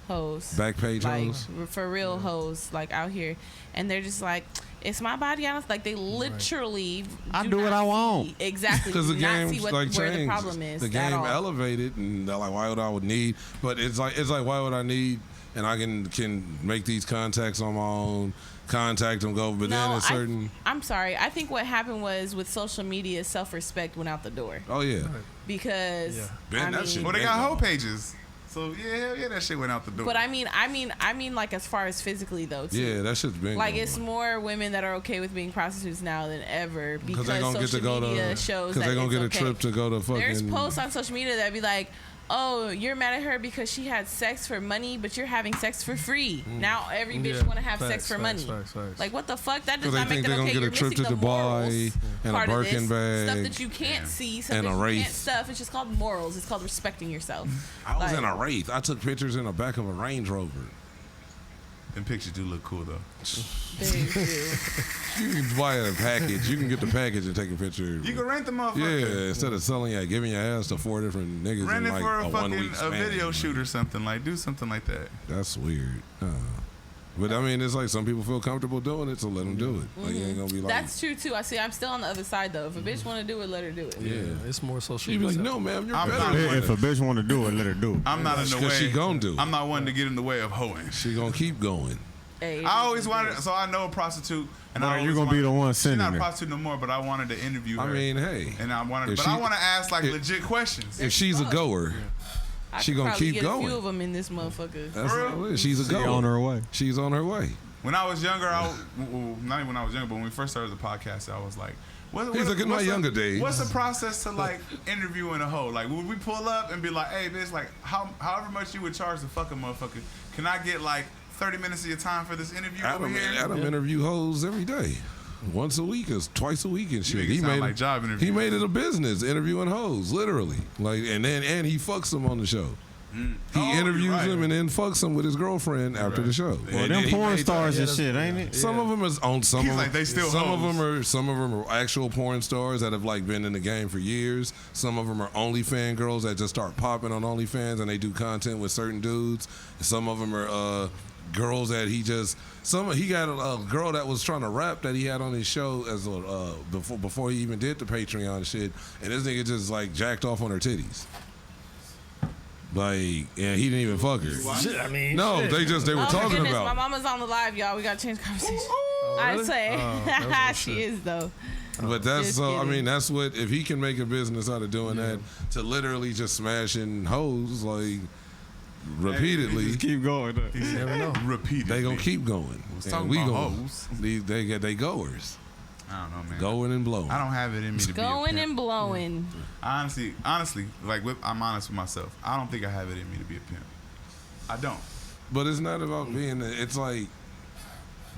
hoes, Backpage like, hoes, for real hoes, like out here, and they're just like, it's my body. I don't like. They literally. I do what I want. Exactly. because the game game's like where changed. the problem is. The game elevated, and they're like, why would I need? But it's like why would I need? And I can make these contacts on my own. Contact them, go, but then a certain. I'm sorry. I think what happened was with social media, self-respect went out the door. Oh yeah. Because well, they got hoe pages. So yeah, that shit went out the door. But I mean, like as far as physically though, too. Yeah, that shit's been like it's more women that are okay with being prostitutes now than ever because they gonna social get to go media to, shows because that they gonna get okay. a trip to go to fucking. There's posts on social media that be like, oh, you're mad at her because she had sex for money, but you're having sex for free. Now every bitch want to have sex for money. Like what the fuck? That does not make that okay. You're missing the morals and part a Birkin of this. bag, Stuff that you can't see, stuff and that a you wraith. can't stuff. It's just called morals. It's called respecting yourself. I was in a wraith. I took pictures in the back of a Range Rover. Them pictures do look cool though. They do. You can buy a package. You can get the package and take a picture. You can rent the motherfucker. Yeah, instead of selling giving your ass to 4 different niggas Rent in it like for a fucking 1 week span. video shoot or something. Like do something like that. That's weird. But I mean, it's like some people feel comfortable doing it, so let them do it. Like you ain't gonna be like. That's true too. I see. I'm still on the other side though. If a bitch want to do it, let her do it. Yeah, it's more social. You be like, no, ma'am, you're better. If a bitch want to do it, let her do it. I'm not in the way. She gonna do it. I'm not one to get in the way of hoeing. She gonna keep going. Hey, I always wanted, so I know a prostitute, and But you're gonna be the one sending She's not a her. prostitute no more, but I wanted to interview her. I mean, hey, and I wanted, if I she- want to ask like if- legit questions. If she's a goer, I she could gonna probably keep get going. A few of them in this motherfucker. That's how it is. She's a goer. on her way. She's on her way. When I was younger, well, not even when I was younger, but when we first started the podcast, I was like, He's like, in my younger days. What's the process to like interviewing a hoe? Like, would we pull up and be like, hey, bitch, like, however much you would charge to fuck a motherfucker, can I get like 30 minutes of your time for this interview over here? Adam interview hoes every day. Once a week or twice a week and shit. He made like job interviews. He made it a business interviewing hoes, literally. Like and he fucks them on the show. He interviews them and then fucks them with his girlfriend after the show. Well, And them then porn stars and shit, ain't it? Some of them is on some. He's of them, like, they still some hoes. of them are actual porn stars that have like been in the game for years. Some of them are OnlyFans girls that just start popping on OnlyFans and they do content with certain dudes. Some of them are girls that he got a girl that was trying to rap that he had on his show as before he even did the Patreon shit, and this nigga just like jacked off on her titties. Like, yeah, he didn't even fuck her. I mean, no, they were talking goodness, about. my mama's on the live, y'all. We gotta change the conversation. I'd say she is though. But that's Just so. I kidding. mean, that's what if he can make a business out of doing that to literally just smashing hoes like repeatedly. Just keep going. you never know. Repeatedly. They gonna keep going. talking And we about going. hoes. They goers. I don't know, man. Going and blowing. I don't have it in me to be a Going pimp. and blowing. Honestly, like I'm honest with myself. I don't think I have it in me to be a pimp. I don't. But it's not about being. It's like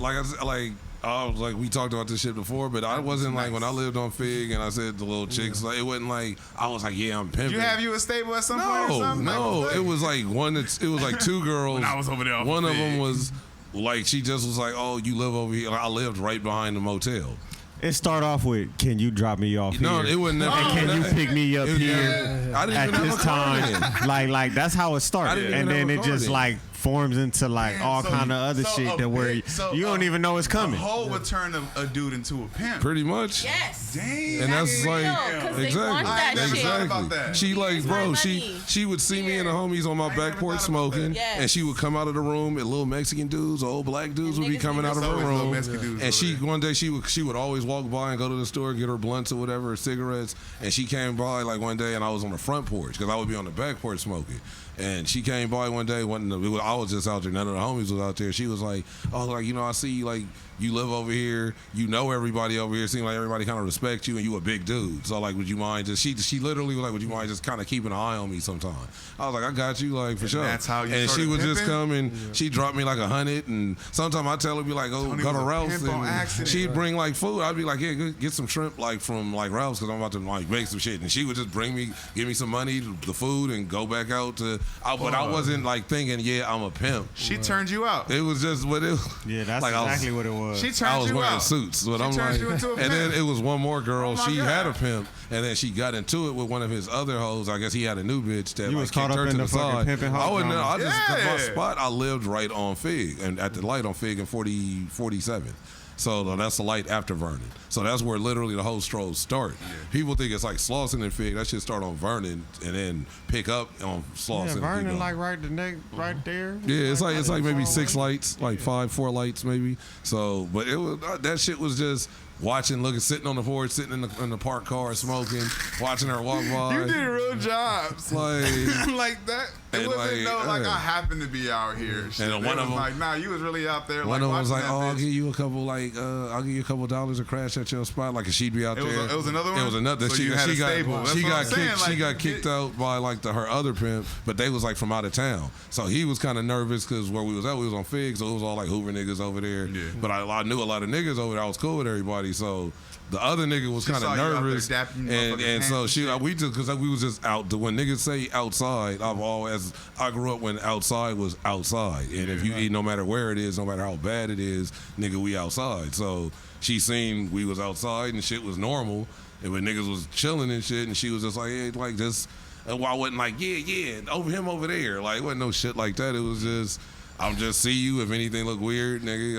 I said, like we talked about this shit before, but I wasn't like when I lived on Fig and I said the little chicks. Like it wasn't like I was like, yeah, I'm pimping. Did you have you a stable at some point or something? No, Like, it was like it was like 2 girls. When I was over there off one of Fig. them was like she just was like, oh, you live over here. Like, I lived right behind the motel. It start off with, can you drop me off No, here? it wasn't never. And can you pick me up here I didn't at even have this a car time? then. like that's how it I started, didn't even and then have a it car just then. like forms into like Man, all so- kind of other so shit a that where bit- so you don't even know it's coming. A hoe would turn a dude into a pimp. Pretty much. Yes. Damn. And that's real, like 'cause they exactly, want that shit. exactly. About that. She like, Here's bro, my she money. she would see me and the homies on my I back never porch thought about smoking, that. Yes. and she would come out of the room, and little Mexican dudes, old black dudes And would be niggas coming be out of There's her always little room, Mexican dudes and over there. one day she would always walk by and go to the store, get her blunts or whatever, or cigarettes, and she came by like one day, and I was on the front porch because I would be on the back porch smoking. And she came by one day. I was just out there. None of the homies was out there. She was like, "Oh, like I see like you live over here. You know everybody over here. Seems like everybody kind of respect you, and you a big dude. So like, would you mind just?" She literally was like, "Would you mind just kind of keeping an eye on me sometime?" I was like, "I got you, like for sure." that's how you And she started would just pimping? come and she dropped me like 100, and sometimes I tell her be like, "Oh, Tony go to was a Ralph's," pimp on and accident. she'd bring like food. I'd be like, "Yeah, get some shrimp like from like Ralph's because I'm about to like make some shit," and she would just give me some money, the food, and go back out to. But I wasn't like thinking, yeah, I'm a pimp. She turned you out. It was just what it was. Yeah, that's like exactly what it was. was. She I turned was you wearing out. suits, but She I'm turned like, you into a and pimp. then it was one more girl. Oh my She God. had a pimp, and then she got into it with one of his other hoes. I guess he had a new bitch that You like was caught kicked up her in to the the fucking side. pimping hoe I wouldn't. drama. I just cause my Yeah. spot. I lived right on Fig and at the light on Fig and 47. So that's the light after Vernon. So that's where literally the whole stroll start. Yeah. People think it's like Slauson and Fig. That shit start on Vernon and then pick up on Slauson. Yeah, and Vernon keep like going. right there. Yeah, it's like maybe 6 lights, like 4 lights maybe. So, but it was that shit was just watching, looking, sitting on the porch, sitting in the parked car, smoking, watching her walk by. You did real jobs. Like, like that. It And wasn't like, I happened to be out here. Shit. And It one of was them- like, nah, you was really out there. one like, of them was watching like, that "Oh, I'll bitch. give you a couple, I'll give you a couple dollars to crash at your spot." Like, and she'd be out It was there. it was another one. It was another. So she you had she a got stable. That's she what got I'm saying, kicked. like, She got you kicked get- out by like her other pimp, but they was like from out of town. So he was kind of nervous because where we was at, we was on Fig, so it was all like Hoover niggas over there. Yeah. But I knew a lot of niggas over there. I was cool with everybody, so. The other nigga was She kind of saw you out there nervous, dapping and motherfuckers' so hands she and shit. we just because we was just out. When niggas say outside, I grew up when outside was outside, and if you eat, no matter where it is, no matter how bad it is, nigga, we outside. So she seen we was outside and shit was normal, and when niggas was chilling and shit, and she was just like, hey, like just, and I wasn't like, yeah, over him over there, like it wasn't no shit like that. It was just. I'm just see you. If anything look weird, nigga,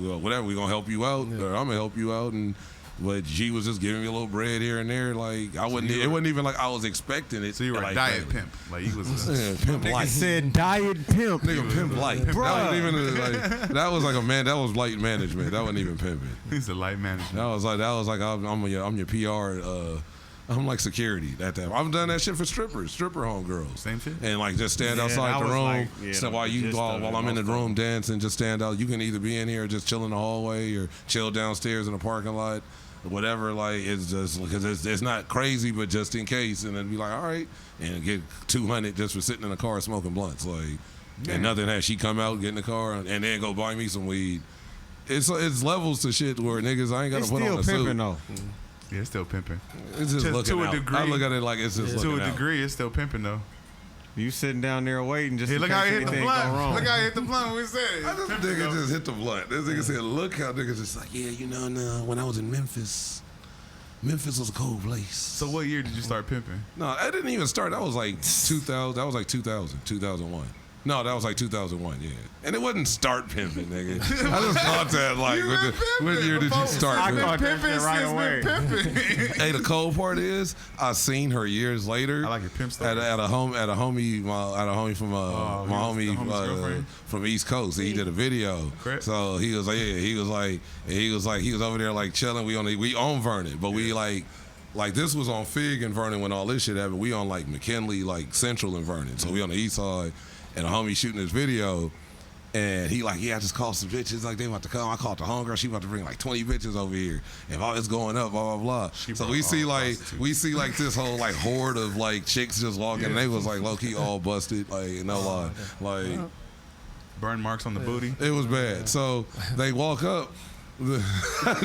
well, whatever. We gonna help you out, or I'm gonna help you out, and. But she was just giving me a little bread here and there. Like I wasn't. It wasn't even like I was expecting it. So you were like a diet that. pimp. Like you was. Yeah, pimp Nigga light. said diet pimp. Nigga, pimp light. That wasn't even like. That was like a man. That was light management. That wasn't even pimping. He's a light management. That was like I'm your PR. I'm like security at that. I've done that shit for stripper homegirls. Same shit? And like just stand Yeah, outside that the was room. like, yeah, So while I'm in the room dancing, just stand out. You can either be in here or just chill in the hallway or chill downstairs in the parking lot. Whatever, like it's just because it's not crazy, but just in case, and then be like, all right, and get 200 just for sitting in the car smoking blunts, like, and nothing has. She come out, get in the car, and then go buy me some weed. It's levels to shit where niggas I ain't gotta It's put still on a suit. pimping though. Yeah, it's still pimping. It's just looking to a out. degree. I look at it like it's just looking To a out. degree, it's still pimping though. You sitting down there waiting just Hey, in look case how he hit the anything go blunt. wrong. Look how he hit the blunt when we said it. This Pimping, nigga though. just hit the blunt. This nigga said, look how niggas just like, yeah, you know, no, when I was in Memphis was a cold place. So what year did you start pimping? No, I didn't even start. That was like 2000. That was like 2001. No, that was like 2001, yeah. And it wasn't start pimping, nigga. I just thought that, like, what year did you start I pimping? caught that shit right away. Hey, the cold part is, I seen her years later. I like your pimp story. At a homie from my the homie's homie girlfriend? from East Coast. He did a video. Correct. So he was over there like chilling. We on Vernon, but we like this was on Fig and Vernon when all this shit happened. We on like McKinley, like Central and Vernon. So we on the east side, and a homie shooting this video. And he like, yeah, I just called some bitches, like they about to come. I called the homegirl, she about to bring like 20 bitches over here, and all it's going up, blah blah blah. So we see like this whole like horde of like chicks just walking, and they was like low key all busted, like no lie, like Burn marks on the booty. it was bad. So they walk up.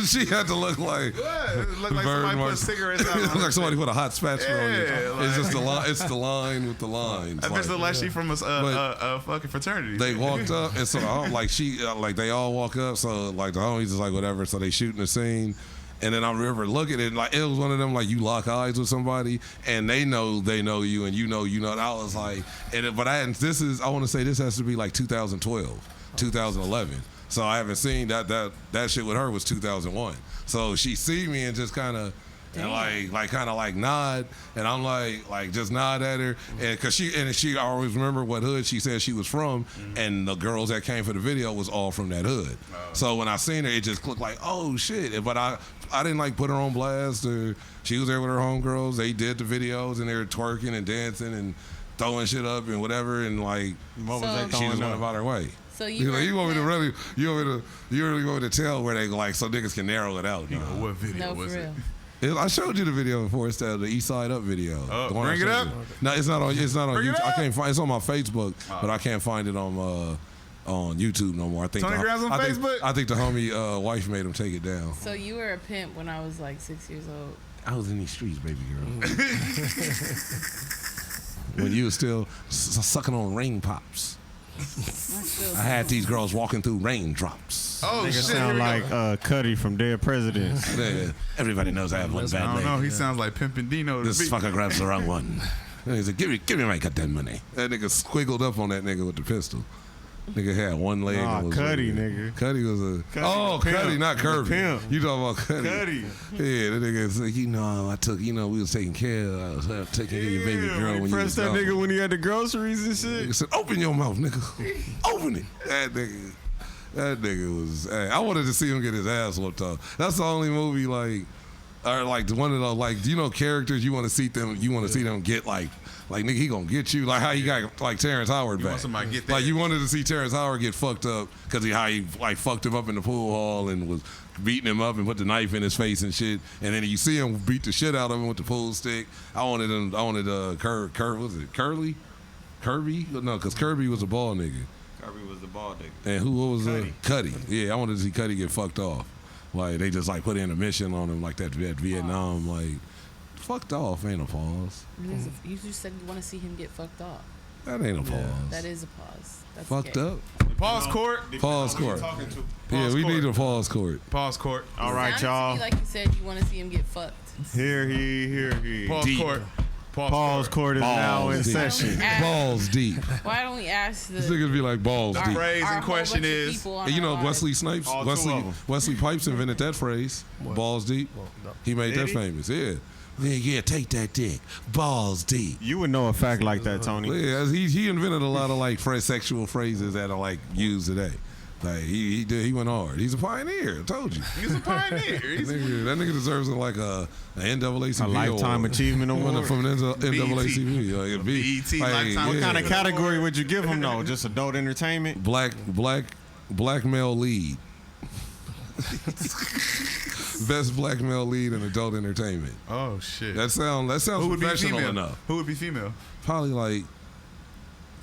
She had to look like It looked like burn somebody marks. put cigarettes out. It looked like somebody put a hot spatula on it. Yeah, It's just the line. It's the line with the lines. That bitch look like she from a fucking fraternity. They walked up, and so they all walk up. So like the homies is like whatever. So they shooting the scene, and then I remember looking at it like it was one of them like you lock eyes with somebody, and they know you, and you know. And I was like, but I want to say this has to be like 2012, 2011. So I haven't seen that shit with her was 2001. So she see me and just kind of. And like nod, and I'm like just nod at her, and cause she always remember what hood she said she was from, and the girls that came for the video was all from that hood. So when I seen her, it just clicked like, oh shit. But I didn't like put her on blast, or she was there with her homegirls. They did the videos, and they were twerking and dancing and throwing shit up and whatever, and like What was So- they she throwing just went up? about her way. So You want me to really tell where they like so niggas can narrow it out. You know? What video No, for was it? real. I showed you the video before. It's the East Side Up video. Oh, The one bring I it showed up. you. No, it's not on. It's not on Bring it YouTube. I up. can't find. It's on my Facebook, but I can't find it on YouTube no more. I think Tony Grams on Facebook? I think the homie wife made him take it down. So you were a pimp when I was like 6 years old. I was in these streets, baby girl. When you was still sucking on rain pops. I had these girls walking through raindrops. Oh Nigga shit! sound like Cuddy from Dead Presidents. Yeah. Everybody knows I have one I bad don't leg. know. He sounds like Pimpin' Dino. to This me. fucker grabs the wrong one. And he's like, give me my goddamn money. That nigga squiggled up on that nigga with the pistol. Nigga had one leg. Nah, and was Cuddy, nigga. Cuddy was a... Cuddy, Cuddy, not Kirby. Pimp. You talking about Cuddy. Cuddy. Yeah, that nigga's like, we was taking care of, I was taking care of your baby girl when you was pressed that gone. nigga when he had the groceries and shit. Nigga said, open your mouth, nigga. Open it. That nigga was... Hey, I wanted to see him get his ass whooped off. That's the only movie, like... Or like one of the, like, do you know characters you want to see them get like nigga, he gonna get you, like how he got like Terrence Howard back. You want somebody to get that. Like you wanted to see Terrence Howard get fucked up because how he like fucked him up in the pool hall and was beating him up and put the knife in his face and shit. And then you see him beat the shit out of him with the pool stick. I wanted was it Curly? Kirby? No, because Kirby was a ball nigga. Kirby was the ball nigga. And what was Cuddy. Cuddy? Yeah, I wanted to see Cuddy get fucked off. Like they just like put in a mission on him like that Vietnam, like fucked off ain't a pause. You just said you want to see him get fucked up. That ain't a pause. That is a pause. That's Fucked okay. up. Pause court. Pause court. Yeah, we need a pause court. Pause court. All right, Sounded to y'all. me like you said you want to see him get fucked. Here he. Pause Deep. court. Pause court is now in deep. session. Balls deep. Why don't we ask This the niggas be like balls deep. phrase in whole question bunch of is, people on And you know our lives? Wesley Snipes, All two of them. Wesley Pipes invented that phrase. Balls deep. He made that Did he? famous. Yeah. Yeah, take that dick. Balls deep. You would know a fact like that, Tony. Yeah, he invented a lot of like sexual phrases that are like used today. Like he went hard. He's a pioneer. I told you. he's a pioneer. That nigga deserves like a NAACP A lifetime award. achievement award. From NAACP. Like, BET lifetime What kind of Yeah. category would you give him though? Just adult entertainment? black male lead. Best black male lead in adult entertainment. Oh shit. That sounds Who would be professional female? enough. Who would be female? Probably like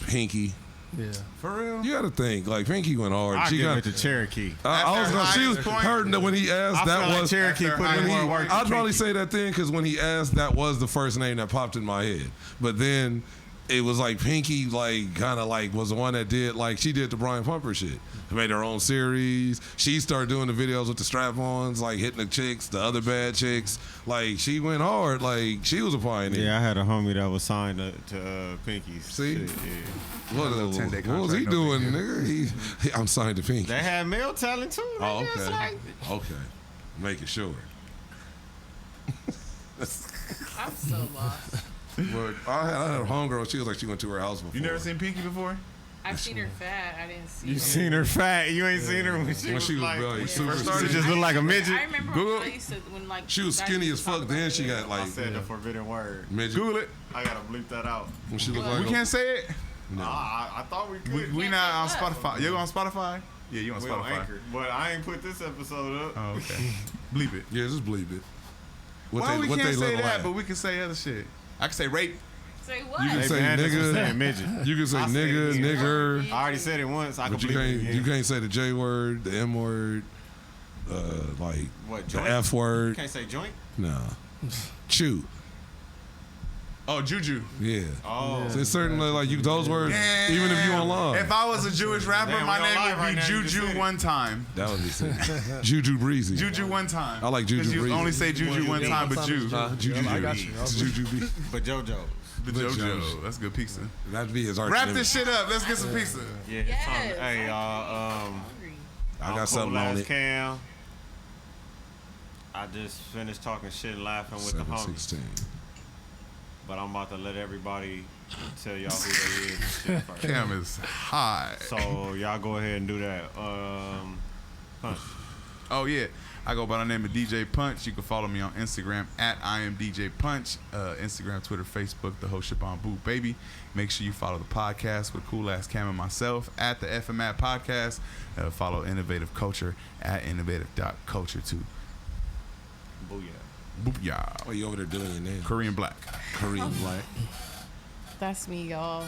Pinky. Yeah. For real? You got to think like Pinky went hard. I She give got. it to Cherokee. I was After gonna. She was highest point? heard that when he asked I that feel like was Cherokee after put in highest more point. work. than I'd probably Pinky. say that thing because when he asked, that was the first name that popped in my head. But then it was like Pinky, like kind of like was the one that did like she did the Brian Pumper shit. She made her own series. She started doing the videos with the strap-ons, like hitting the chicks, the other bad chicks. Like she went hard. Like she was a pioneer. Yeah, I had a homie that was signed to Pinky's. See? Shit, yeah. What, Little 10-day what was he contract, no doing, big nigga? I'm signed to Pinky. They had male talent too. Oh, nigga. It's okay. like- Okay. Making sure. I'm so lost. But I had a homegirl. She was like, she went to her house before. You never seen Pinky before? I've seen her fat. I didn't see You her. seen her fat. You ain't seen her when she When was she was like, really super first she started? just looked like a midget. I remember Google. when I used to, when like She was guys skinny used as to talk fuck. about Then it. she got I like said the forbidden word. midget. Google it. I gotta bleep that out. When she looked We like We can't say it. I thought we could. We can't not on say what? Spotify. You on Spotify? Yeah, you on We on Spotify. Anchor. But I ain't put this episode up. Oh, okay. Bleep it. Yeah, just believe it. What Why we what can't say look that, like. but we can say other shit? I can say rape. Say what? You can Hey, say man, that's nigga. what's saying, midget. You can say I said it nigga, again. nigger, I already said it once. I can but you bleep it can't. again. You can't say the J word, the M word, like What, the joint? F You word. can't say joint? No, chew. Oh, Juju. Yeah. Oh. So it's certainly like you those words, even if you online. If I was a Jewish rapper, Damn, my we on name live would right be now, you just said Juju it. one time. That would be sick. Juju Breezy. Juju one time. I like Juju 'Cause you Breezy. only say Juju one time, but Jew. Juju I got you. It's Juju B. But JoJo. The But JoJo. Jojo. That's good pizza. That'd be his art. Wrap this shit up. Let's get some pizza. Yeah, it's Yes. on. Hey, Hungry. I got something on it. Cam. I just finished talking shit and laughing with the homies. 716. But I'm about to let everybody tell y'all who they is and shit first. Cam is high. So y'all go ahead and do that. Punch. Oh yeah, I go by the name of DJ Punch. You can follow me on Instagram at I am DJ Punch. Instagram, Twitter, Facebook, the whole ship on boot, baby. Make sure you follow the podcast with Cool Ass Cam and myself at the FMAT Podcast. Follow Innovative Culture at innovative.culture too. Booyah. Booyah. What you over there doing your name? Korean Black. Korean black. That's me, y'all.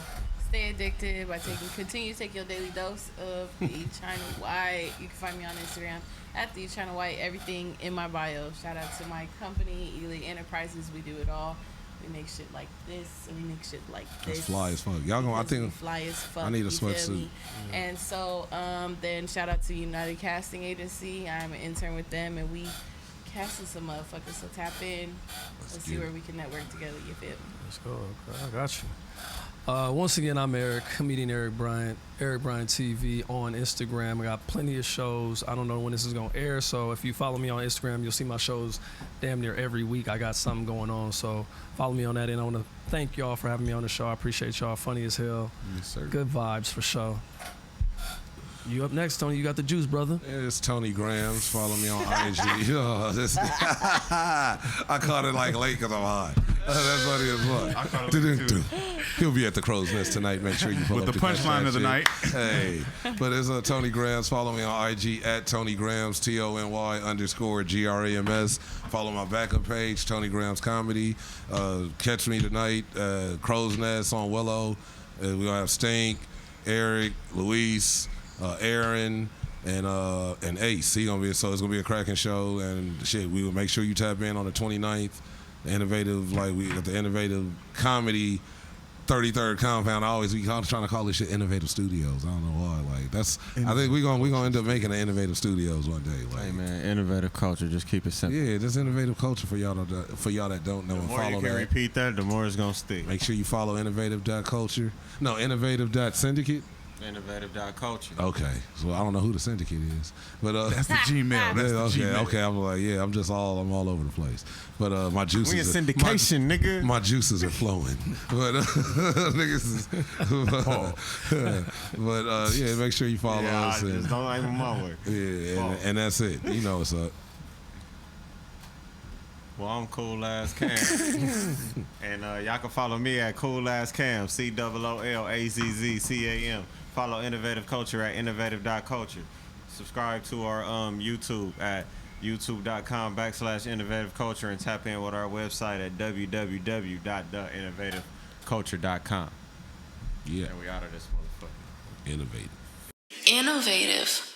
Stay addicted by continue to take your daily dose of the China White. You can find me on Instagram at the China White. Everything in my bio. Shout out to my company, Ely Enterprises. We do it all. We make shit like this, and we make shit like this. That's fly as fuck. Y'all gonna? I think fly as fuck. I need a sweatsuit. And so, then shout out to United Casting Agency. I'm an intern with them, and we casting some motherfuckers. So tap in. Let's see where we can network together. You feel me? Let's go. Okay, I got you. Once again, I'm Eric, comedian Eric Bryant, Eric Bryant TV on Instagram. I got plenty of shows. I don't know when this is going to air, so if you follow me on Instagram, you'll see my shows damn near every week. I got something going on, so follow me on that. And I want to thank y'all for having me on the show. I appreciate y'all. Funny as hell. Yes, sir. Good vibes for sure. You up next, Tony. You got the juice, brother. It's Tony Grams. Follow me on IG. I caught it like late because I'm hot. That's funny as fuck. He'll be at the Crow's Nest tonight. Make sure you pull with up the punchline of the night. Hey, but it's Tony Grams. Follow me on IG at Tony Grams, TONY_GRAMS. Follow my backup page, Tony Grams Comedy. Catch me tonight, Crow's Nest on Willow. We're gonna have Stink, Eric, Luis, Aaron, and Ace. He gonna be, so it's gonna be a cracking show, and shit, we will make sure you tap in on the 29th. The Innovative, like we got the Innovative Comedy 33rd Compound. We trying to call this shit Innovative Studios. I don't know why. Like that's, I think we gonna end up making the Innovative Studios one day. Like, hey man, innovative culture. Just keep it simple. Yeah, just innovative culture for y'all that don't know. The and more follow you can that. repeat that, the more it's gonna stick. Make sure you follow innovative.culture. No, innovative.syndicate. Innovative.culture. Okay, so I don't know who the syndicate is, but that's the Gmail. That's the Gmail. Okay. I'm like, yeah, I'm all over the place. But my juices. We in syndication, nigga. My juices are flowing. But niggas. But yeah, make sure you follow us. Just don't aim them my way. Yeah, and that's it. You know what's up. Well, I'm Cool Ass Cam, and y'all can follow me at Cool Ass Cam, COOLAZZCAM. Follow Innovative Culture at innovative.culture. Subscribe to our YouTube at youtube.com/innovativeculture and tap in with our website at www.theinnovativeculture.com. Yeah. And we out of this motherfucker. Innovative. Innovative.